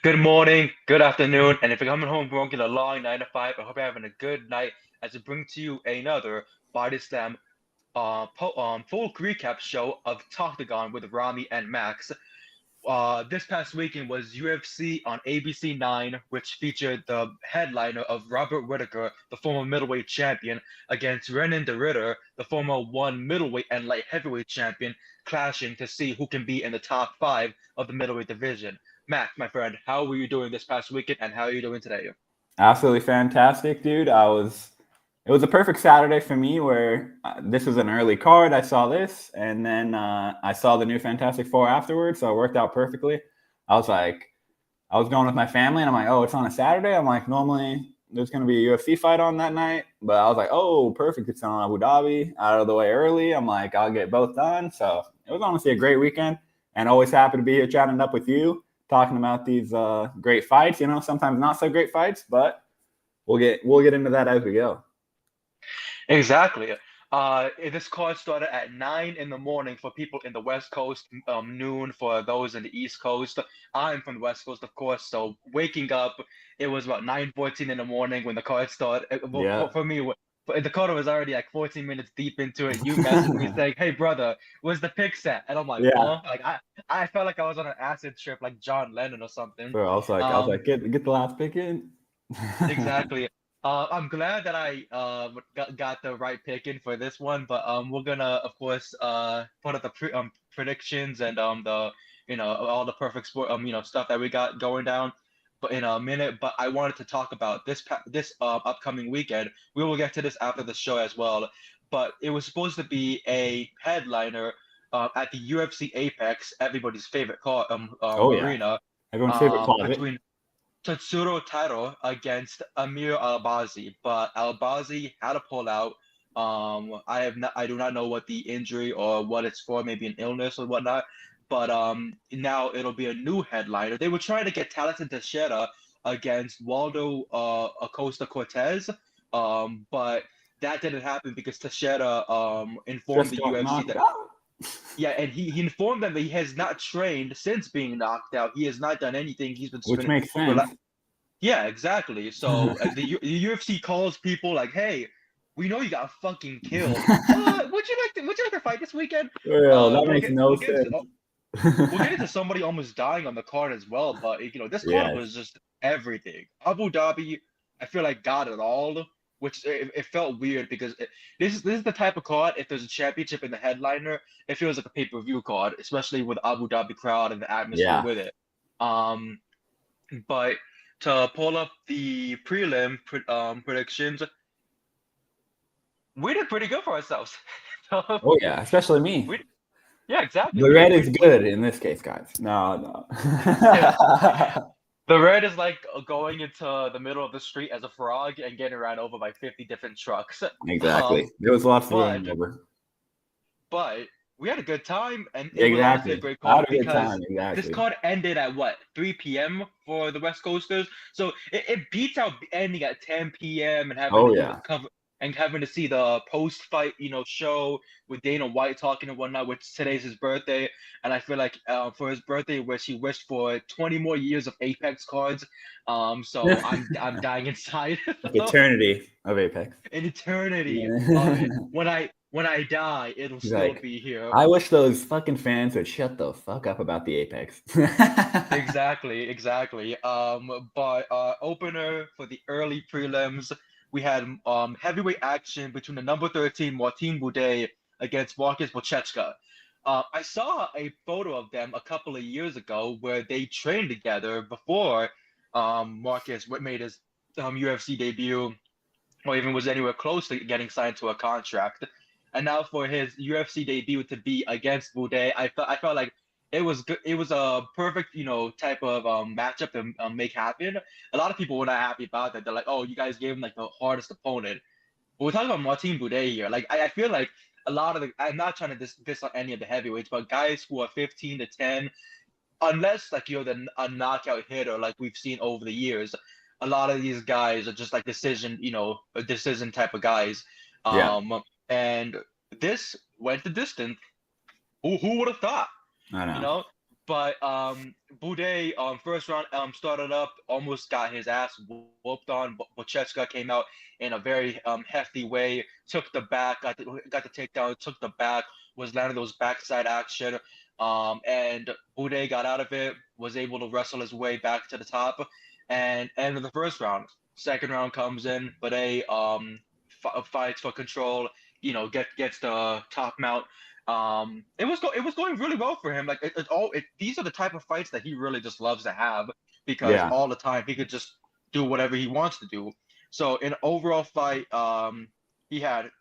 Good morning, good afternoon, and if you're coming home working a long 9 to 5, I hope you're having a good night as we bring to you another Bodyslam full recap show of Talktagon with Rami and Max. This past weekend was UFC on ABC 9, which featured the headliner of Robert Whittaker, the former middleweight champion, against Renan de Ritter, the former one middleweight and light heavyweight champion, clashing to see who can be in the top five of the middleweight division. Mac, my friend, how were you doing this past weekend, and how are you doing today? Absolutely fantastic, dude. It was a perfect Saturday for me where this was an early card. I saw this, and then I saw the new Fantastic Four afterwards, so it worked out perfectly. I was like, I was going with my family, and I'm like, oh, it's on a Saturday. I'm like, normally there's going to be a UFC fight on that night, but I was like, oh, perfect. It's on Abu Dhabi, out of the way early. I'm like, I'll get both done. So it was honestly a great weekend, and always happy to be here chatting up with you, talking about these great fights. You know, sometimes not so great fights, but we'll get into that as we go. Exactly. This call started at 9 in the morning for people in the West Coast, noon for those in the East Coast. I'm from the West Coast, of course, so waking up, it was about 9:14 in the morning when the call started. Well, Yeah. for me, the call was already like 14 minutes deep into it. You messaged me saying, "Hey, brother, where's the pick set?" And I'm like, Yeah. "Huh?" Like I felt like I was on an acid trip, like John Lennon or something. So I was like, get the last pick in. Exactly. I'm glad that I got the right pick in for this one, but we're gonna of course put up the predictions and the all the perfect sport stuff that we got going down, but in a minute. But I wanted to talk about this upcoming weekend. We will get to this after the show as well. But it was supposed to be a headliner at the UFC Apex, everybody's favorite car Oh yeah, arena, everyone's favorite closet. between Tatsuro Taro against Amir Albazi, but Albazi had to pull out. I do not know what the injury or what it's for, maybe an illness or whatnot. But now it'll be a new headliner. They were trying to get Talented Teixeira against Waldo Acosta Cortez, but that didn't happen because Teixeira informed Just the got UFC knocked that out. yeah, and he informed them that he has not trained since being knocked out. He has not done anything. He's been Which spinning. makes sense. Yeah, exactly. So the UFC calls people like, "Hey, we know you got fucking killed. Would you like to fight this weekend?" Well, that We'll makes get no we'll get into sense. we'll get into somebody almost dying on the card as well. But this card Yes. was just everything. Abu Dhabi, I feel like got it all, which it felt weird because this is the type of card. If there's a championship in the headliner, it feels like a pay-per-view card, especially with Abu Dhabi crowd and the atmosphere Yeah. with it. Um, but to pull up the predictions, we did pretty good for ourselves. So Oh yeah, especially me. we, yeah, exactly. The We red did is we good in this case, guys. No, no. yeah. The red is like going into the middle of the street as a frog and getting ran over by 50 different trucks. Exactly. There was lots to But run over. but we had a good time, and it was honestly a Exactly. great I card had a good because time. this Exactly. card ended at what, 3 p.m. for the West Coasters. So it beats out ending at 10 p.m. and having Oh to yeah. cover and having to see the post-fight, show with Dana White talking and whatnot, which today's his birthday. And I feel like for his birthday, which he wished for 20 more years of Apex cards. So I'm dying inside. Like eternity of Apex. An eternity of it. Yeah. When I die, it'll He's still like, be here. I wish those fucking fans would shut the fuck up about the Apex. Exactly, exactly. But opener for the early prelims, we had heavyweight action between the number 13 Martin Buday against Marcus Bochechka. I saw a photo of them a couple of years ago where they trained together before Marcus made his UFC debut or even was anywhere close to getting signed to a contract. And now for his UFC debut to be against Boudet, I felt like it was good. It was a perfect, type of matchup to make happen. A lot of people were not happy about that. They're like, "Oh, you guys gave him like the hardest opponent." But we're talking about Martin Boudet here. Like, I feel like a lot of the. I'm not trying to diss on any of the heavyweights, but guys who are 15 to 10, unless like you're a knockout hitter like we've seen over the years, a lot of these guys are just like a decision type of guys. Yeah, And this went the distance. Who would have thought? I You know. know, But Boudet first round started up, almost got his ass whooped on. Bocheska came out in a very hefty way, took the back, got the takedown, took the back, was landing those backside action. And Boudet got out of it, was able to wrestle his way back to the top, and ended the first round. Second round comes in, Boudet fights for control, gets the top mount. It was going really well for him. Like these are the type of fights that he really just loves to have because Yeah. all the time he could just do whatever he wants to do. So in overall fight, he had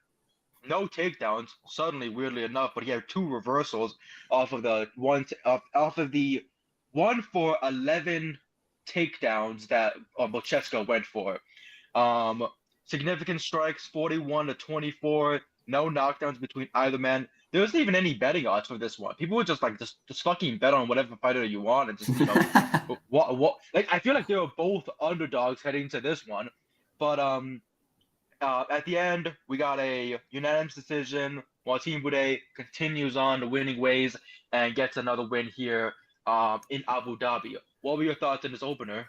no takedowns. Suddenly, weirdly enough, but he had two reversals off of the off of the 1 for 11 takedowns that Bocheska went for. Um, Significant strikes, 41-24. No knockdowns between either man. There wasn't even any betting odds for this one. People would just just fucking bet on whatever fighter you want and just what like I feel like they were both underdogs heading to this one, but at the end we got a unanimous decision. Martin Boudet continues on the winning ways and gets another win here in Abu Dhabi. What were your thoughts in this opener?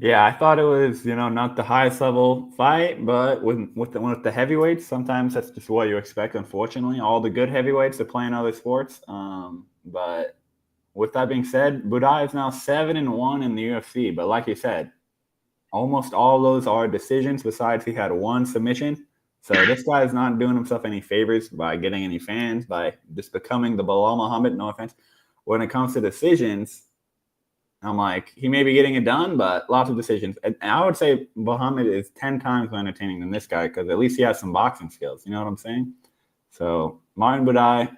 Yeah, I thought it was, not the highest level fight, but with the heavyweights, sometimes that's just what you expect. Unfortunately, all the good heavyweights are playing other sports. But with that being said, Budai is now 7-1 in the UFC. But like you said, almost all those are decisions. Besides, he had one submission. So this guy is not doing himself any favors by getting any fans, by just becoming the Bilal Muhammad. No offense. When it comes to decisions, I'm like, he may be getting it done, but lots of decisions. And I would say Muhammad is 10 times more entertaining than this guy because at least he has some boxing skills. You know what I'm saying? So Martin Budai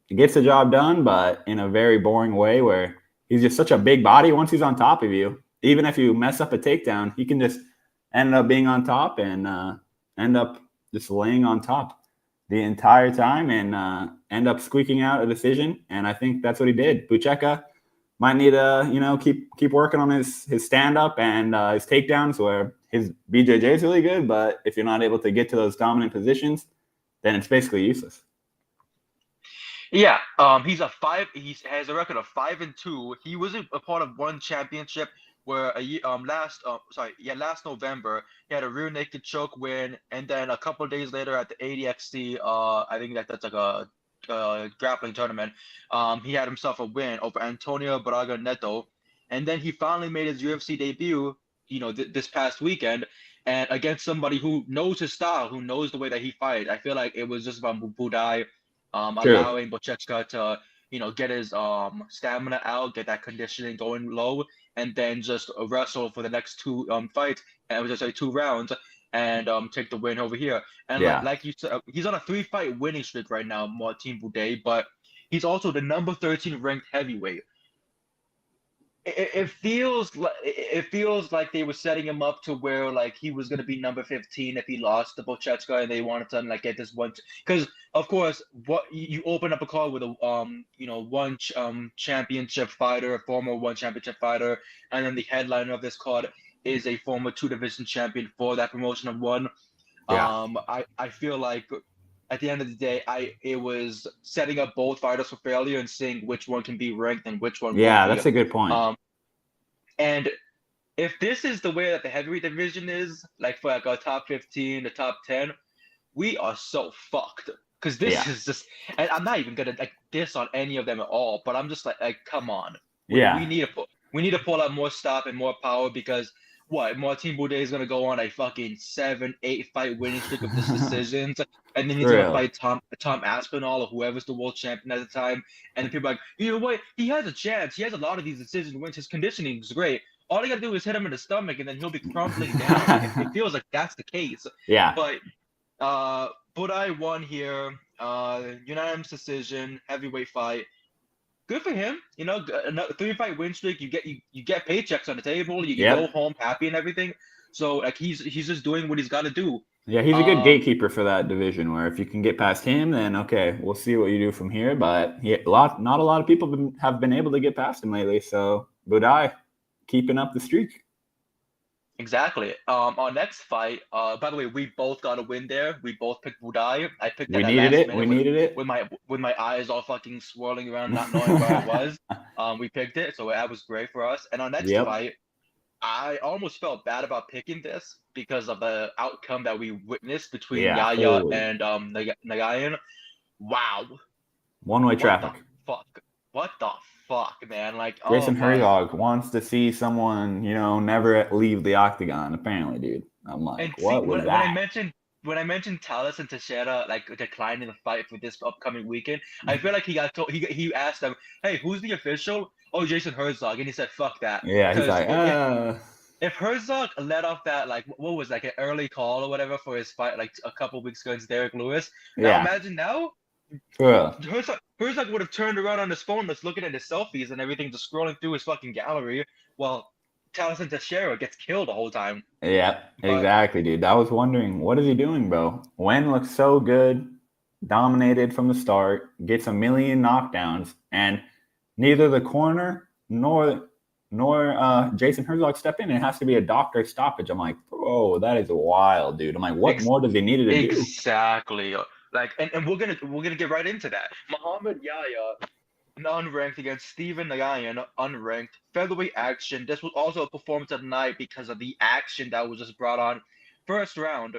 gets the job done, but in a very boring way where he's just such a big body. Once he's on top of you, even if you mess up a takedown, he can just end up being on top and end up just laying on top the entire time and end up squeaking out a decision. And I think that's what he did. Buchecha might need to, keep working on his stand-up and his takedowns where his BJJ is really good, but if you're not able to get to those dominant positions, then it's basically useless. Yeah, he has a record of 5-2. He was a part of one championship where last November he had a rear naked choke win, and then a couple of days later at the ADXC, I think that's like a grappling tournament, he had himself a win over Antonio Braga Neto, and then he finally made his UFC debut, this past weekend, and against somebody who knows his style, who knows the way that he fights. I feel like it was just about Budai, allowing Bochecha to, get his stamina out, get that conditioning going low, and then just wrestle for the next two fights, and it was just like 2 rounds, and take the win over here. And like you said, he's on a 3-fight winning streak right now, Martin Boudet, but he's also the number 13 ranked heavyweight. It feels like they were setting him up to where like he was gonna be number 15 if he lost to Bochecha, and they wanted to like get this one because of course what you open up a call with a one championship fighter, a former one championship fighter, and then the headliner of this card is a former 2 division champion for that promotion of one. Yeah. I feel like at the end of the day, it was setting up both fighters for failure and seeing which one can be ranked and which one won't be. That's a good point. And if this is the way that the heavyweight division is, like for like our top 15, the top 10, we are so fucked. Because this is just, and I'm not even gonna like diss on any of them at all, but I'm just like come on. We need to pull out more stop and more power because Martin Boudet is gonna go on a fucking 7-8 fight winning streak of these decisions, and then he's gonna fight Tom Aspinall or whoever's the world champion at the time, and then people are like, you know what? He has a chance. He has a lot of these decision wins. His conditioning is great. All you gotta do is hit him in the stomach, and then he'll be crumbling down. It feels like that's the case. Yeah. But Boudet won here. Unanimous decision, heavyweight fight. Good for him. A 3-fight win streak. You get paychecks on the table. You go home happy and everything. So like he's just doing what he's got to do. Yeah, he's a good gatekeeper for that division. Where if you can get past him, then okay, we'll see what you do from here. But not a lot of people have been able to get past him lately. So Budai keeping up the streak. Exactly. Our next fight. By the way, we both got a win there. We both picked Budai. I picked We that at needed last it. We minute with needed it. my eyes all fucking swirling around, not knowing where I was. We picked it, so that was great for us. And our next Yep. fight, I almost felt bad about picking this because of the outcome that we witnessed between Yeah. Yaya Holy. and Nagayan. Wow, One-way what the traffic. fuck? What the fuck, man? Like, oh Jason my. Herzog wants to see someone, never leave the octagon, apparently, dude. I'm And like, see, what was when I that? mentioned Talis and Teixeira like declining the fight for this upcoming weekend, I feel like he got told, he asked them, "Hey, who's the official?" "Oh, Jason Herzog," and he said, "Fuck that," Yeah, he's because like, if Herzog let off that like what was like an early call or whatever for his fight like a couple weeks ago against Derek Lewis, now yeah. imagine now Ugh. Herzog would have turned around on his phone, just looking at his selfies and everything, just scrolling through his fucking gallery, while Talis and Teixeira gets killed the whole time. Yeah, But exactly, dude. I was wondering, what is he doing, bro? Wen looks so good, dominated from the start, gets a million knockdowns, and neither the corner nor Jason Herzog step in. It has to be a doctor stoppage. I'm like, bro, that is wild, dude. I'm like, what ex more does he need to do? exactly. Like, and we're gonna get right into that. Muhammad Yahya, unranked against Steven Nagayan, unranked featherweight action. This was also a performance of the night because of the action that was just brought on first round,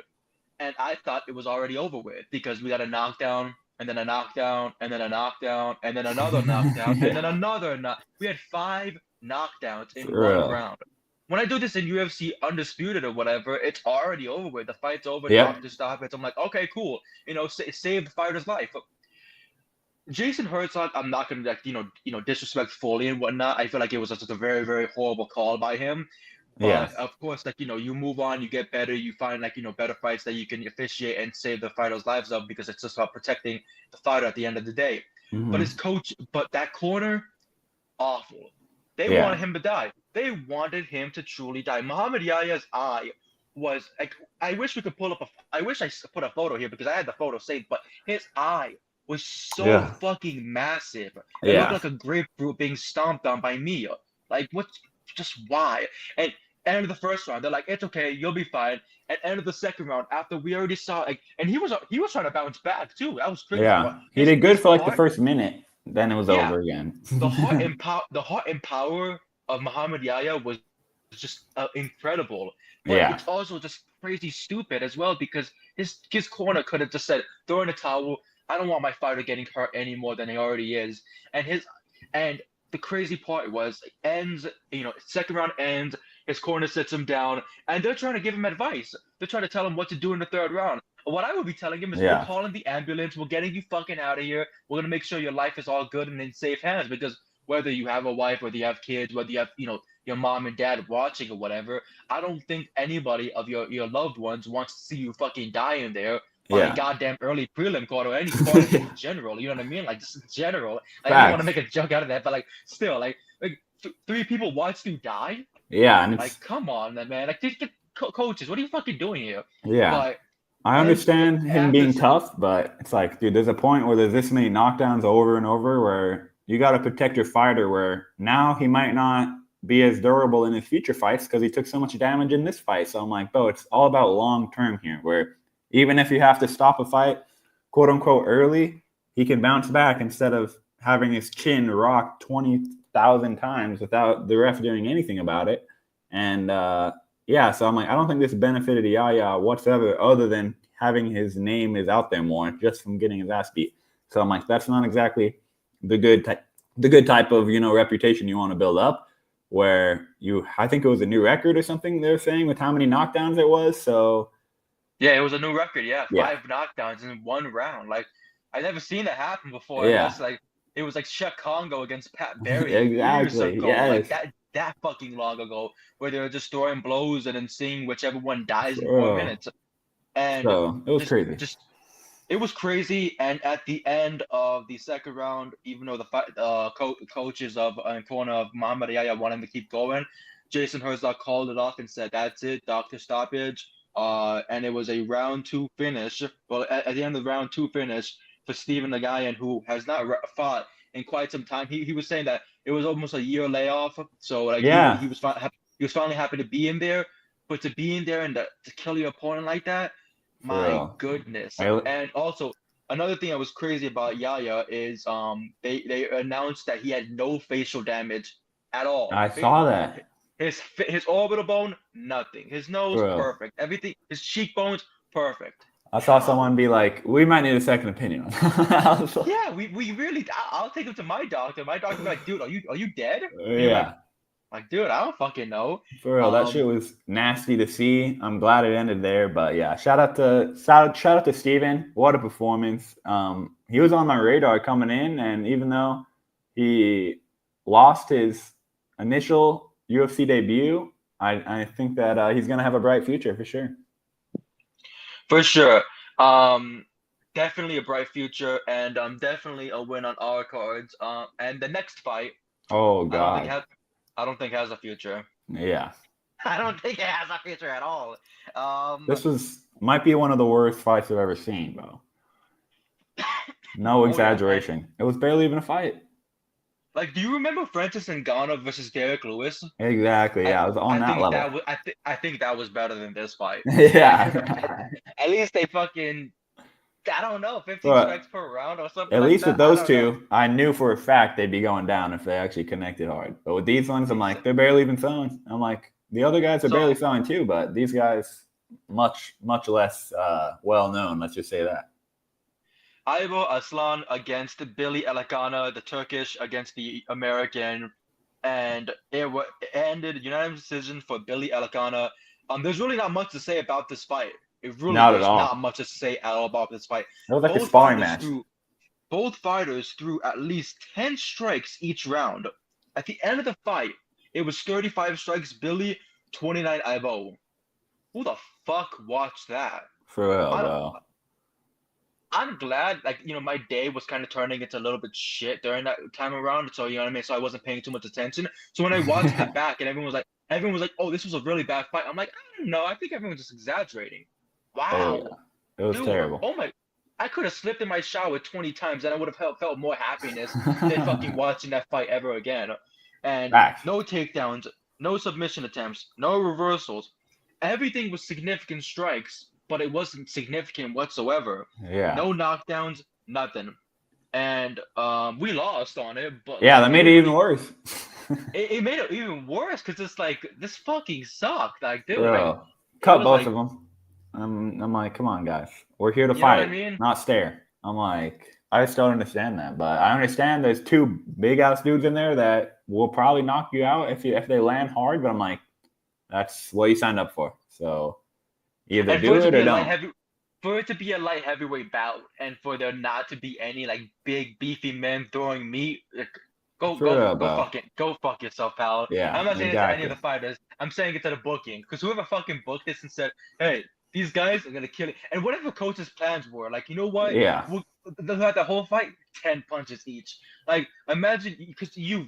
and I thought it was already over with because we got a knockdown and then a knockdown and then a knockdown and then another knockdown and then Yeah, another knock. We had 5 knockdowns in for one real. round. When I do this in UFC Undisputed or whatever, it's already over with. The fight's over, Yep. doctor stop it. I'm like, okay, cool. Save the fighter's life. Jason Herzog, I'm not gonna like disrespect fully and whatnot. I feel like it was just a very very horrible call by him. Yeah. But of course, like you move on, you get better, you find like better fights that you can officiate and save the fighters' lives up because it's just about protecting the fighter at the end of the day. But his Hmm. coach, but that corner, awful. They wanted Yeah. him to die. They wanted him to truly die. Muhammad Yaya's eye was like I wish we could pull up a. I wish I put a photo here because I had the photo saved, but his eye was so Yeah. fucking massive. It looked Yeah. like a grapefruit being stomped on by me. Like what? Just why? And end of the first round, they're like, it's okay, you'll be fine. At end of the second round, after we already saw like, and he was trying to bounce back too. That was crazy. But Yeah. He his did good his for like the heart, first minute. Then it was yeah, over again. the heart and power of Muhammad Yahya was just incredible. But Yeah. it's also just crazy stupid as well because his corner could have just said, throw in a towel. I don't want my fighter getting hurt any more than he already is. And the crazy part was ends, second round ends, his corner sits him down, and they're trying to give him advice. They're trying to tell him what to do in the third round. What I would be telling him is, we're Yeah. calling the ambulance. We're getting you fucking out of here. We're gonna make sure your life is all good and in safe hands. Because whether you have a wife, whether you have kids, whether you have, your mom and dad watching or whatever, I don't think anybody of your loved ones wants to see you fucking die in there on a Yeah. goddamn early prelim card or any card in general. You know what I mean? Like just in general. Like, I don't want to Facts. make a joke out of that, but like still, like three people watched you die. Yeah, and Like, it's come on, man. Like, these coaches, what are you fucking doing here? yeah. But I and understand him after being tough, but it's like, dude, there's a point where there's this many knockdowns over and over where you got to protect your fighter. Where now he might not be as durable in his future fights because he took so much damage in this fight. So I'm like, bro, it's all about long term here. Where even if you have to stop a fight, quote unquote, early, he can bounce back instead of having his chin rocked 20,000 times without the ref doing anything about it. And yeah, so I'm like, I don't think this benefited Yaya whatsoever, other than having his name is out there more just from getting his ass beat. So I'm like, that's not exactly the good type of reputation you want to build up. Where I think it was a new record or something they're saying with how many knockdowns it was. So yeah, it was a new record. Yeah, yeah, 5 knockdowns in one round. Like, I never seen that happen before. I yeah, guess like it was like Shaq Congo against Pat Barry years exactly, ago. Like yes, that fucking long ago, where they were just throwing blows and then seeing whichever one dies in four bro. minutes. And So it was just crazy. just it was crazy. And at the end of the second round, even though the coaches of in corner of Muhammad Yahya wanted him to keep going, Jason Herzog called it off and said, "That's it, doctor stoppage." And it was a round two finish. Well, at the end of the round two finish for Steven Nagayan, who has not fought in quite some time. He was saying that it was almost a year layoff, so like he Yeah, was he was finally happy to be in there. but to be in there and to kill your opponent like that, For my real. goodness. I, And also another thing that was crazy about Yaya is they announced that he had no facial damage at all. I saw that. His orbital bone, nothing. His nose, For real. perfect. Everything, his cheekbones, perfect. I saw How? someone be like, we might need a second opinion. I was like, Yeah, we really. I'll take him to my doctor. My doctor be like, dude, are you dead? And you're yeah. like, dude, I don't fucking know. For real, that shit Um, was nasty to see. I'm glad it ended there, but yeah, shout out to Steven. What a performance! He was on my radar coming in, and even though he lost his initial UFC debut, I think that he's gonna have a bright future for sure. for sure. Um, definitely a bright future, and definitely a win on our cards. And the next fight, Oh I don't think God, has, I don't think has a future. yeah, I don't think it has a future at all. Um, this might be one of the worst fights I've ever seen, bro. No oh yeah, and exaggeration. It was barely even a fight. like, do you remember Francis Ngannou versus Derek Lewis? Exactly. I Yeah, I was on I that think level. that was I think that was better than this fight. Like yeah. at least they fucking I don't know 15 strikes But per round or something at like least with that. I those don't know. two, I knew for a fact they'd be going down if they actually connected hard. But with these ones, I'm like, Exa- they're barely even selling. I'm like, the other guys are barely So selling too, but these guys, much less well known. Let's just say that. Ivo Aslan against Billy Elikana, the Turkish against the American, and it ended unanimous decision for Billy Elikana. There's really not much to say about this fight. Not at There's not all. much to say at all about this fight. It was like a Both sparring fighters match. threw both fighters threw at least 10 strikes each round. At the end of the fight, it was 35 strikes Billy, 29 Ivo. Who the fuck watched that? For real, I don't bro. I'm glad, like, my day was kind of turning into a little bit shit during that time around. So, you know what I mean? So I wasn't paying too much attention. So when I watched it back and everyone was like, oh, this was a really bad fight. I'm like, I don't know. I think everyone's just exaggerating. Oh Wow. yeah, it was Dude, terrible. oh my, I could have slipped in my shower 20 times and I would have felt more happiness than fucking watching that fight ever again. And Facts. no takedowns, no submission attempts, no reversals. Everything was significant strikes, but it wasn't significant whatsoever. Yeah. No knockdowns, nothing. And we lost on it, but Yeah, like that it made didn't it even really. worse. It made it even worse because it's like this fucking sucked. Like, dude, like Bro, it cut was both like, of them. I'm like, come on, guys. We're here to you know what I fight, mean? not stare. I'm like, I just don't understand that. But I understand there's two big ass dudes in there that will probably knock you out if they land hard. But I'm like, that's what you signed up for. So either And for it do to it be or a light don't. heavy, for it to be a light heavyweight bout, and for there not to be any like big beefy men throwing meat, like, For real, bro. go fuck yourself, pal. I'm Yeah, not saying it to any of exactly. the fighters. I'm saying it to the booking, because whoever fucking booked this and said, "Hey, these guys are gonna kill it," and whatever coach's plans were, like, you know what? Yeah. They'll have the whole fight 10 punches each. Like, imagine because you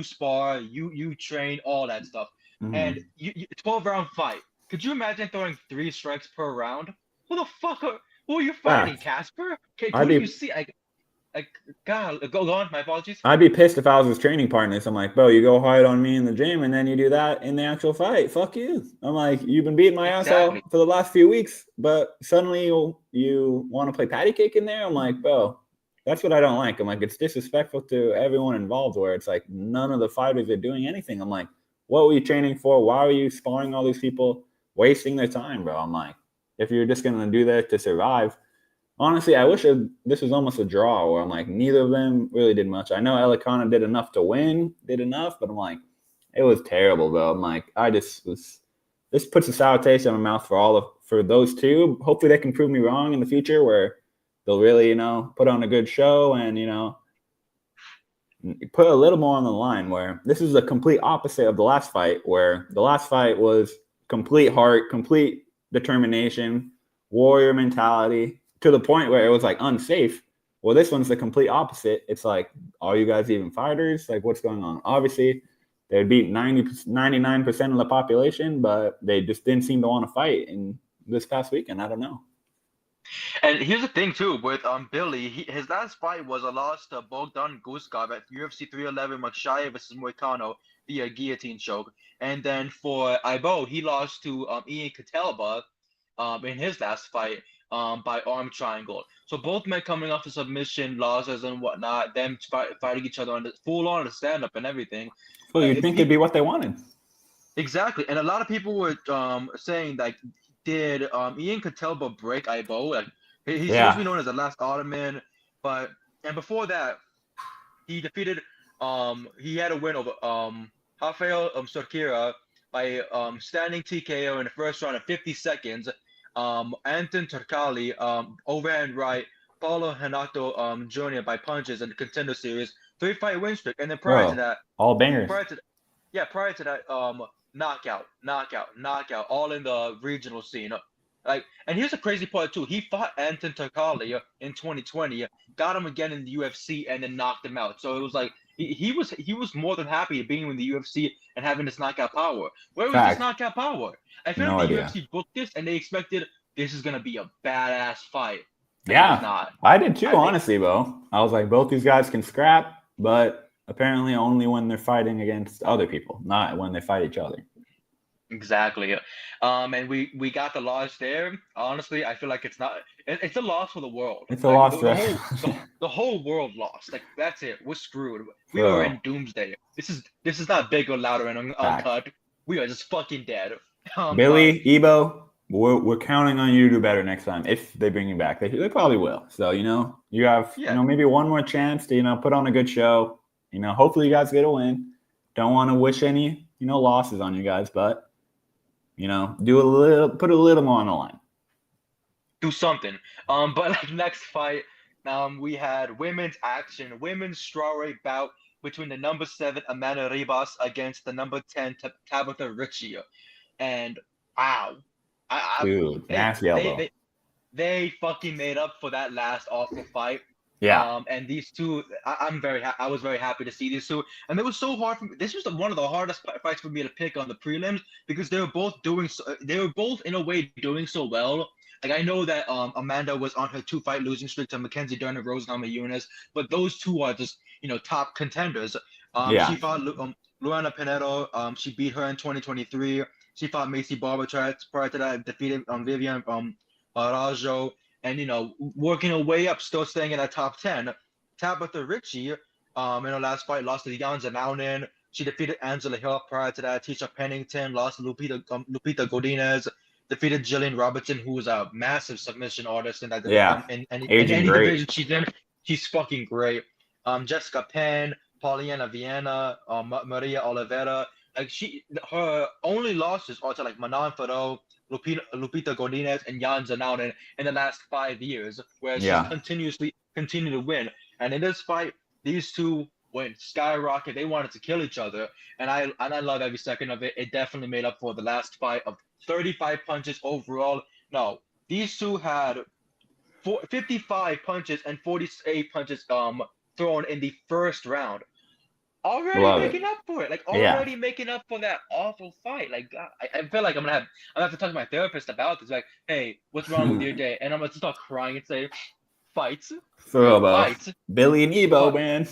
spar, you train, all that stuff, and Hmm. 12 round fight. Could you imagine throwing 3 strikes per round? Who the fuck who are you fighting, Facts. Casper? Okay, I'd who do you be see? Like, God, go on. My apologies. I'd be pissed if I was his training partner. So I'm like, bro, you go hard on me in the gym and then you do that in the actual fight. Fuck you. I'm like, you've been beating my ass out Exactly. for the last few weeks, but suddenly you want to play patty cake in there? I'm like, bro, that's what I don't like. I'm like, it's disrespectful to everyone involved where it's like none of the fighters are doing anything. I'm like, what were you training for? Why are you sparring all these people, wasting their time, bro? I'm like, if you're just going to do that to survive, honestly, I wish this was almost a draw where I'm like, neither of them really did much. I know Elikana did enough to win, but I'm like, it was terrible, though. I'm like, this puts a sour taste in my mouth for those two. Hopefully they can prove me wrong in the future where they'll really, put on a good show and, put a little more on the line where this is a complete opposite of the last fight where the last fight was complete heart, complete determination, warrior mentality to the point where it was like unsafe. Well, this one's the complete opposite. It's like, are you guys even fighters? Like, what's going on? Obviously, they beat 99% of the population, but they just didn't seem to want to fight in this past weekend. I don't know. And here's the thing too with Billy. His last fight was a loss to Bogdan Guskov at UFC 311 Makshaya versus Moicano via guillotine choke. And then for Ibo, he lost to Ian Catelba in his last fight by arm triangle. So both men coming off of submission losses and whatnot, them fighting each other on the full on the stand up and everything. Well, you'd think it'd be what they wanted. Exactly, and a lot of people were saying like, did Ian Catelba break Ibo? Like he's supposed to be known as the last Ottoman, and before that, he defeated he had a win over Rafael Sorkira by standing TKO in the first round in 50 seconds. Anton Turkali overhand right, Paulo Renato Jr. by punches in the Contender Series, 3-fight win streak, and then prior to that, all bangers. Prior to that, knockout, all in the regional scene. Like, and here's the crazy part too. He fought Anton Turkali in 2020, got him again in the UFC, and then knocked him out. So it was like he was more than happy being in the UFC and having this knockout power. Where was this knockout power? I feel like the UFC booked this and they expected this is gonna be a badass fight. Yeah, I did too, honestly, Bo. I was like, both these guys can scrap, but apparently only when they're fighting against other people, not when they fight each other. Exactly. And we got the loss there. Honestly, I feel like it's a loss for the world. It's a loss. The whole world lost. Like, that's it. We're screwed. We are in doomsday. This is not bigger, louder, and uncut. We are just fucking dead. Billy, Ebo, we're counting on you to do better next time if they bring you back. They probably will. So, you have maybe one more chance to, put on a good show. Hopefully you guys get a win. Don't want to wish any, losses on you guys, but put a little more on the line. Do something. But like next fight, we had women's strawweight bout between the number 7 Amanda Ribas against the number 10 Tabitha Ricci, and wow, dude, nasty elbow. They fucking made up for that last awful fight. Yeah. And these two, I was very happy to see these two, and it was so hard for me. This was one of the hardest fights for me to pick on the prelims because they were both in a way doing so well. Like, I know that Amanda was on her 2-fight losing streak to Mackenzie Dern and Rose Namajunas, but those two are just top contenders. She fought Luana Pinedo. She beat her in 2023. She fought Macy Barber prior to that, defeated Vivian Arajo. And, working her way up, still staying in that top 10. Tabitha Ricci, in her last fight, lost to Jan Zanaunen. She defeated Angela Hill prior to that. Tisha Pennington lost to Lupita Godinez. Defeated Jillian Robertson, who was a massive submission artist in that in any division she's in. She's fucking great. Jessica Penn, Pauliana Viena, Maria Oliveira. Like, her only losses are to like Manon Farrow, Lupita Godinez, and Jan Zanaunen in the last 5 years, where she's continued to win. And in this fight, these two went skyrocket. They wanted to kill each other, and I love every second of it. It definitely made up for the last fight of 35 punches overall. No, these two had 55 punches and 48 punches thrown in the first round. Already making up for it. Like, already making up for that awful fight. Like, I feel like I'm gonna have to talk to my therapist about this. Like, hey, what's wrong with your day? And I'm gonna start crying and say, fights. Fights. Billy and Ebo, man.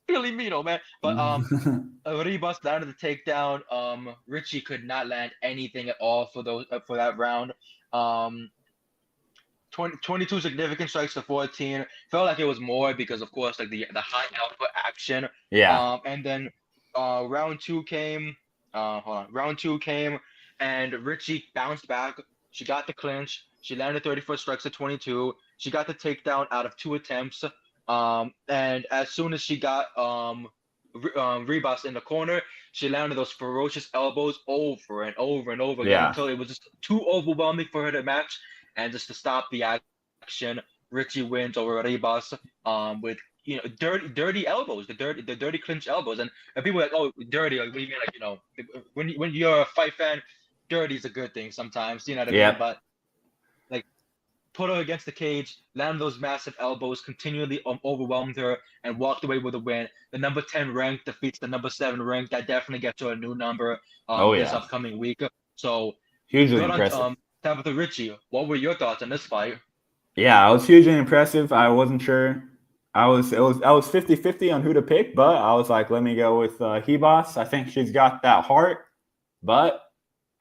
Billy Mino, man. But Ribas landed the takedown. Richie could not land anything at all for that round. 22 significant strikes to 14. Felt like it was more because, of course, like the high output action. Yeah. And then round two came. Round two came, and Richie bounced back. She got the clinch. She landed 34 strikes to 22. She got the takedown out of 2 attempts. And as soon as she got Ribas in the corner, she landed those ferocious elbows over and over and over again until it was just too overwhelming for her to match. And just to stop the action, Richie wins over Ribas with dirty elbows, the dirty clinch elbows. And people are like, oh, dirty. Like, what do you mean? Like, when you're a fight fan, dirty is a good thing sometimes. You know what I mean? But like, put her against the cage, land those massive elbows, continually overwhelmed her, and walked away with a win. The number 10 rank defeats the number 7 rank. That definitely gets her a new number this upcoming week. So hugely impressive. Tabitha Ricci, what were your thoughts on this fight? Yeah, I was hugely impressive. I wasn't sure. I was 50-50 on who to pick, but I was like, let me go with Hebos. I think she's got that heart, but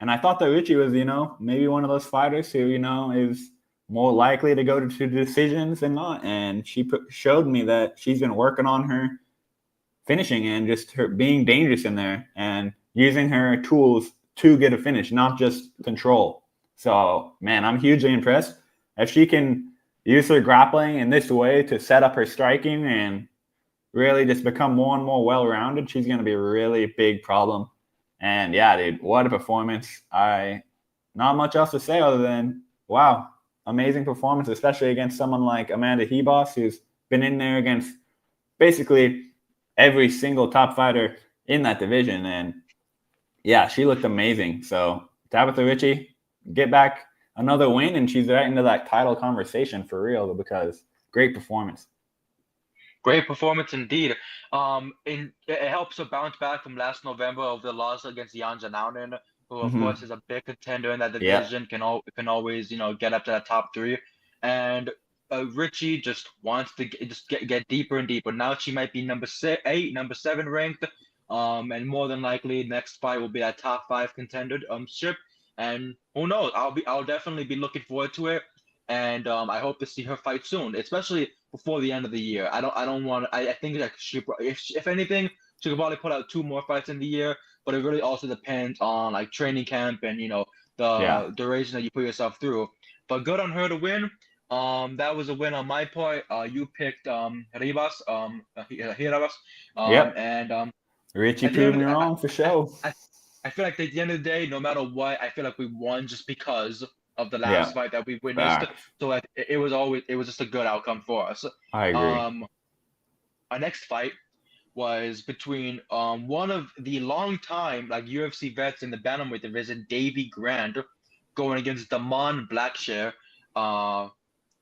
and I thought that Richie was, maybe one of those fighters who, is more likely to go to decisions than not. And she showed me that she's been working on her finishing and just her being dangerous in there and using her tools to get a finish, not just control. So, man, I'm hugely impressed. If she can use her grappling in this way to set up her striking and really just become more and more well-rounded, she's going to be a really big problem. And yeah, dude, what a performance. Not much else to say other than, wow, amazing performance, especially against someone like Amanda Hebos, who's been in there against basically every single top fighter in that division. And yeah, she looked amazing. So Tabitha Ritchie, get back another win, and she's right into that title conversation for real because great performance. Great performance indeed. It helps her bounce back from last November of the loss against Jan Janaunen, who of course is a big contender in that division. Can always get up to that top three, and Richie just wants to get deeper and deeper. Now she might be number 8, number 7 ranked, and more than likely next fight will be that top 5 contender ship. And who knows? I'll definitely be looking forward to it. And I hope to see her fight soon, especially before the end of the year. I don't want. I think that if anything, she could probably put out 2 more fights in the year. But it really also depends on like training camp and the duration that you put yourself through. But good on her to win. That was a win on my part. You picked Rivas, Hirabas. And Richie at the proved end me of wrong for sure. I feel like at the end of the day, no matter what, I feel like we won just because of the last fight that we witnessed. So it was just a good outcome for us. I agree. Our next fight was between one of the long time like UFC vets in the bantamweight division, Davy Grant, going against Damon Blackshear.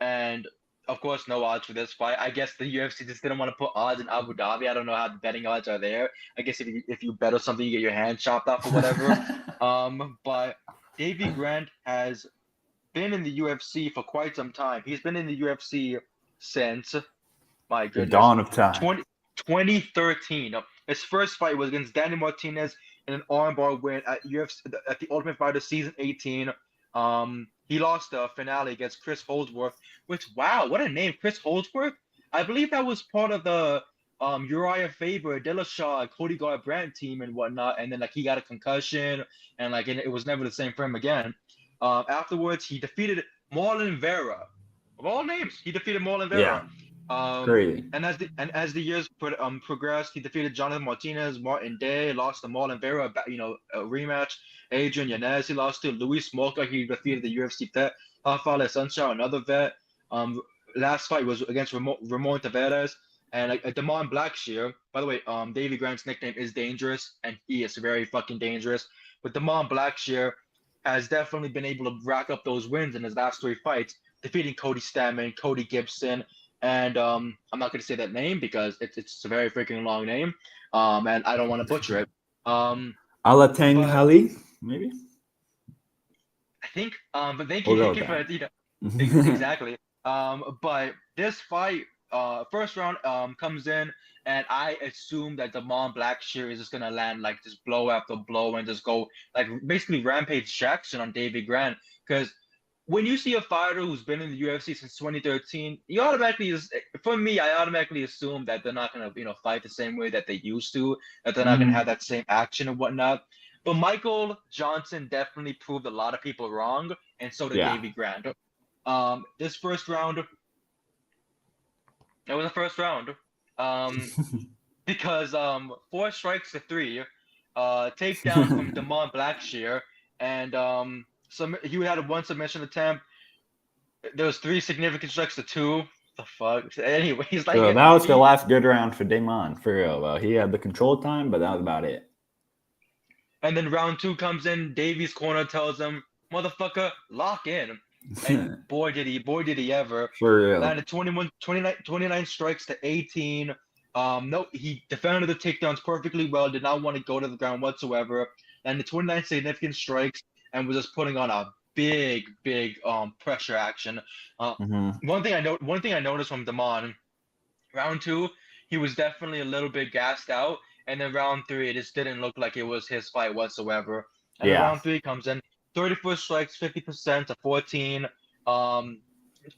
And of course, no odds for this fight. I guess the UFC just didn't want to put odds in Abu Dhabi. I don't know how the betting odds are there. I guess if you bet or something, you get your hand chopped off or whatever. But Davy Grant has been in the UFC for quite some time. He's been in the UFC since, my The goodness, dawn of time. 2013. His first fight was against Danny Martinez in an armbar win at the Ultimate Fighter Season 18. He lost the finale against Chris Holdsworth, which, wow, what a name, Chris Holdsworth. I believe that was part of the Uriah Faber, Dillashaw, Cody Garbrandt team and whatnot. And then like he got a concussion and like it was never the same for him again. Afterwards, he defeated Marlon Vera. Of all names, he defeated Marlon Vera. Crazy. And as the years progressed, he defeated Jonathan Martinez, Martin Day, lost to Marlon Vera, a rematch. Adrian Yanez, he lost to Luis Smolka. He defeated the UFC vet Rafael Sunshine, another vet. Last fight was against Ramon Tavares and Damon Blackshear. By the way, Davy Grant's nickname is Dangerous, and he is very fucking dangerous. But Damon Blackshear has definitely been able to rack up those wins in his last 3 fights, defeating Cody Stammen, Cody Gibson, and I'm not going to say that name because it's a very freaking long name, and I don't want to butcher it. Alateng Hali, maybe? I think, but thank We'll you for exactly. But this fight, first round comes in, and I assume that Damon Blackshear is just gonna land like just blow after blow and just go like basically Rampage Jackson on Davy Grant. Because when you see a fighter who's been in the UFC since 2013, you automatically for me, I automatically assume that they're not gonna fight the same way that they used to, that they're not gonna have that same action and whatnot. But Michael Johnson definitely proved a lot of people wrong, and so did Davy Grant. This first round, it was a first round, because 4 strikes to 3, takedown from Damon Blackshear, and he had 1 submission attempt. There was 3 significant strikes to 2. The fuck. Anyways, like so that was the last good round for Damon, for real. Though he had the control time, but that was about it. And then round 2 comes in. Davy's corner tells him, "Motherfucker, lock in." And boy did he ever. For real. Landed 29 strikes to 18. No, he defended the takedowns perfectly well. Did not want to go to the ground whatsoever. Landed 29 significant strikes and was just putting on a big pressure action. One thing I noticed from Damon, round 2, he was definitely a little bit gassed out, and then round 3, it just didn't look like it was his fight whatsoever. And then round 3 comes in, 34 strikes, 50% to 14.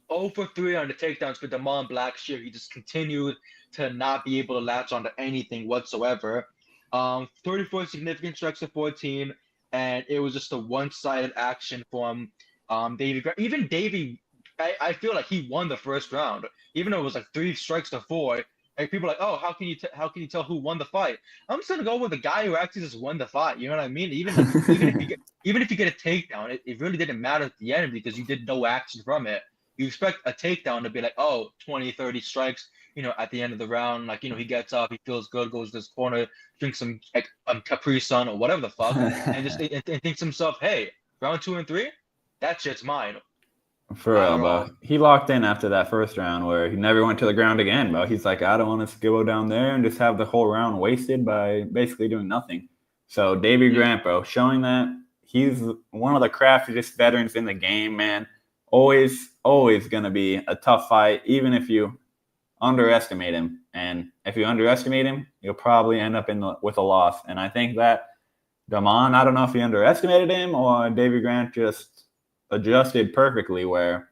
0 for 3 on the takedowns for Damon Blackshear. He just continued to not be able to latch onto anything whatsoever. 34 significant strikes to 14, and it was just a one-sided action from Davey. Even Davey, I feel like he won the first round, even though it was like 3 strikes to 4. Like people are like, oh, how can you tell who won the fight? I'm just gonna go with the guy who actually just won the fight. You know what I mean? Even if you get a takedown, it really didn't matter at the end because you did no action from it. You expect a takedown to be like, oh, 20, 30 strikes, at the end of the round. Like, he gets up, he feels good, goes to his corner, drinks some Capri Sun or whatever the fuck, and just and thinks to himself, hey, round 2 and 3, that shit's mine. For real, bro. He locked in after that first round where he never went to the ground again, bro. He's like, I don't want to go down there and just have the whole round wasted by basically doing nothing. So Davey Grant, bro, showing that he's one of the craftiest veterans in the game, man. Always going to be a tough fight, even if you underestimate him. And if you underestimate him, you'll probably end up with a loss. And I think that Damon, I don't know if he underestimated him or Davey Grant just adjusted perfectly where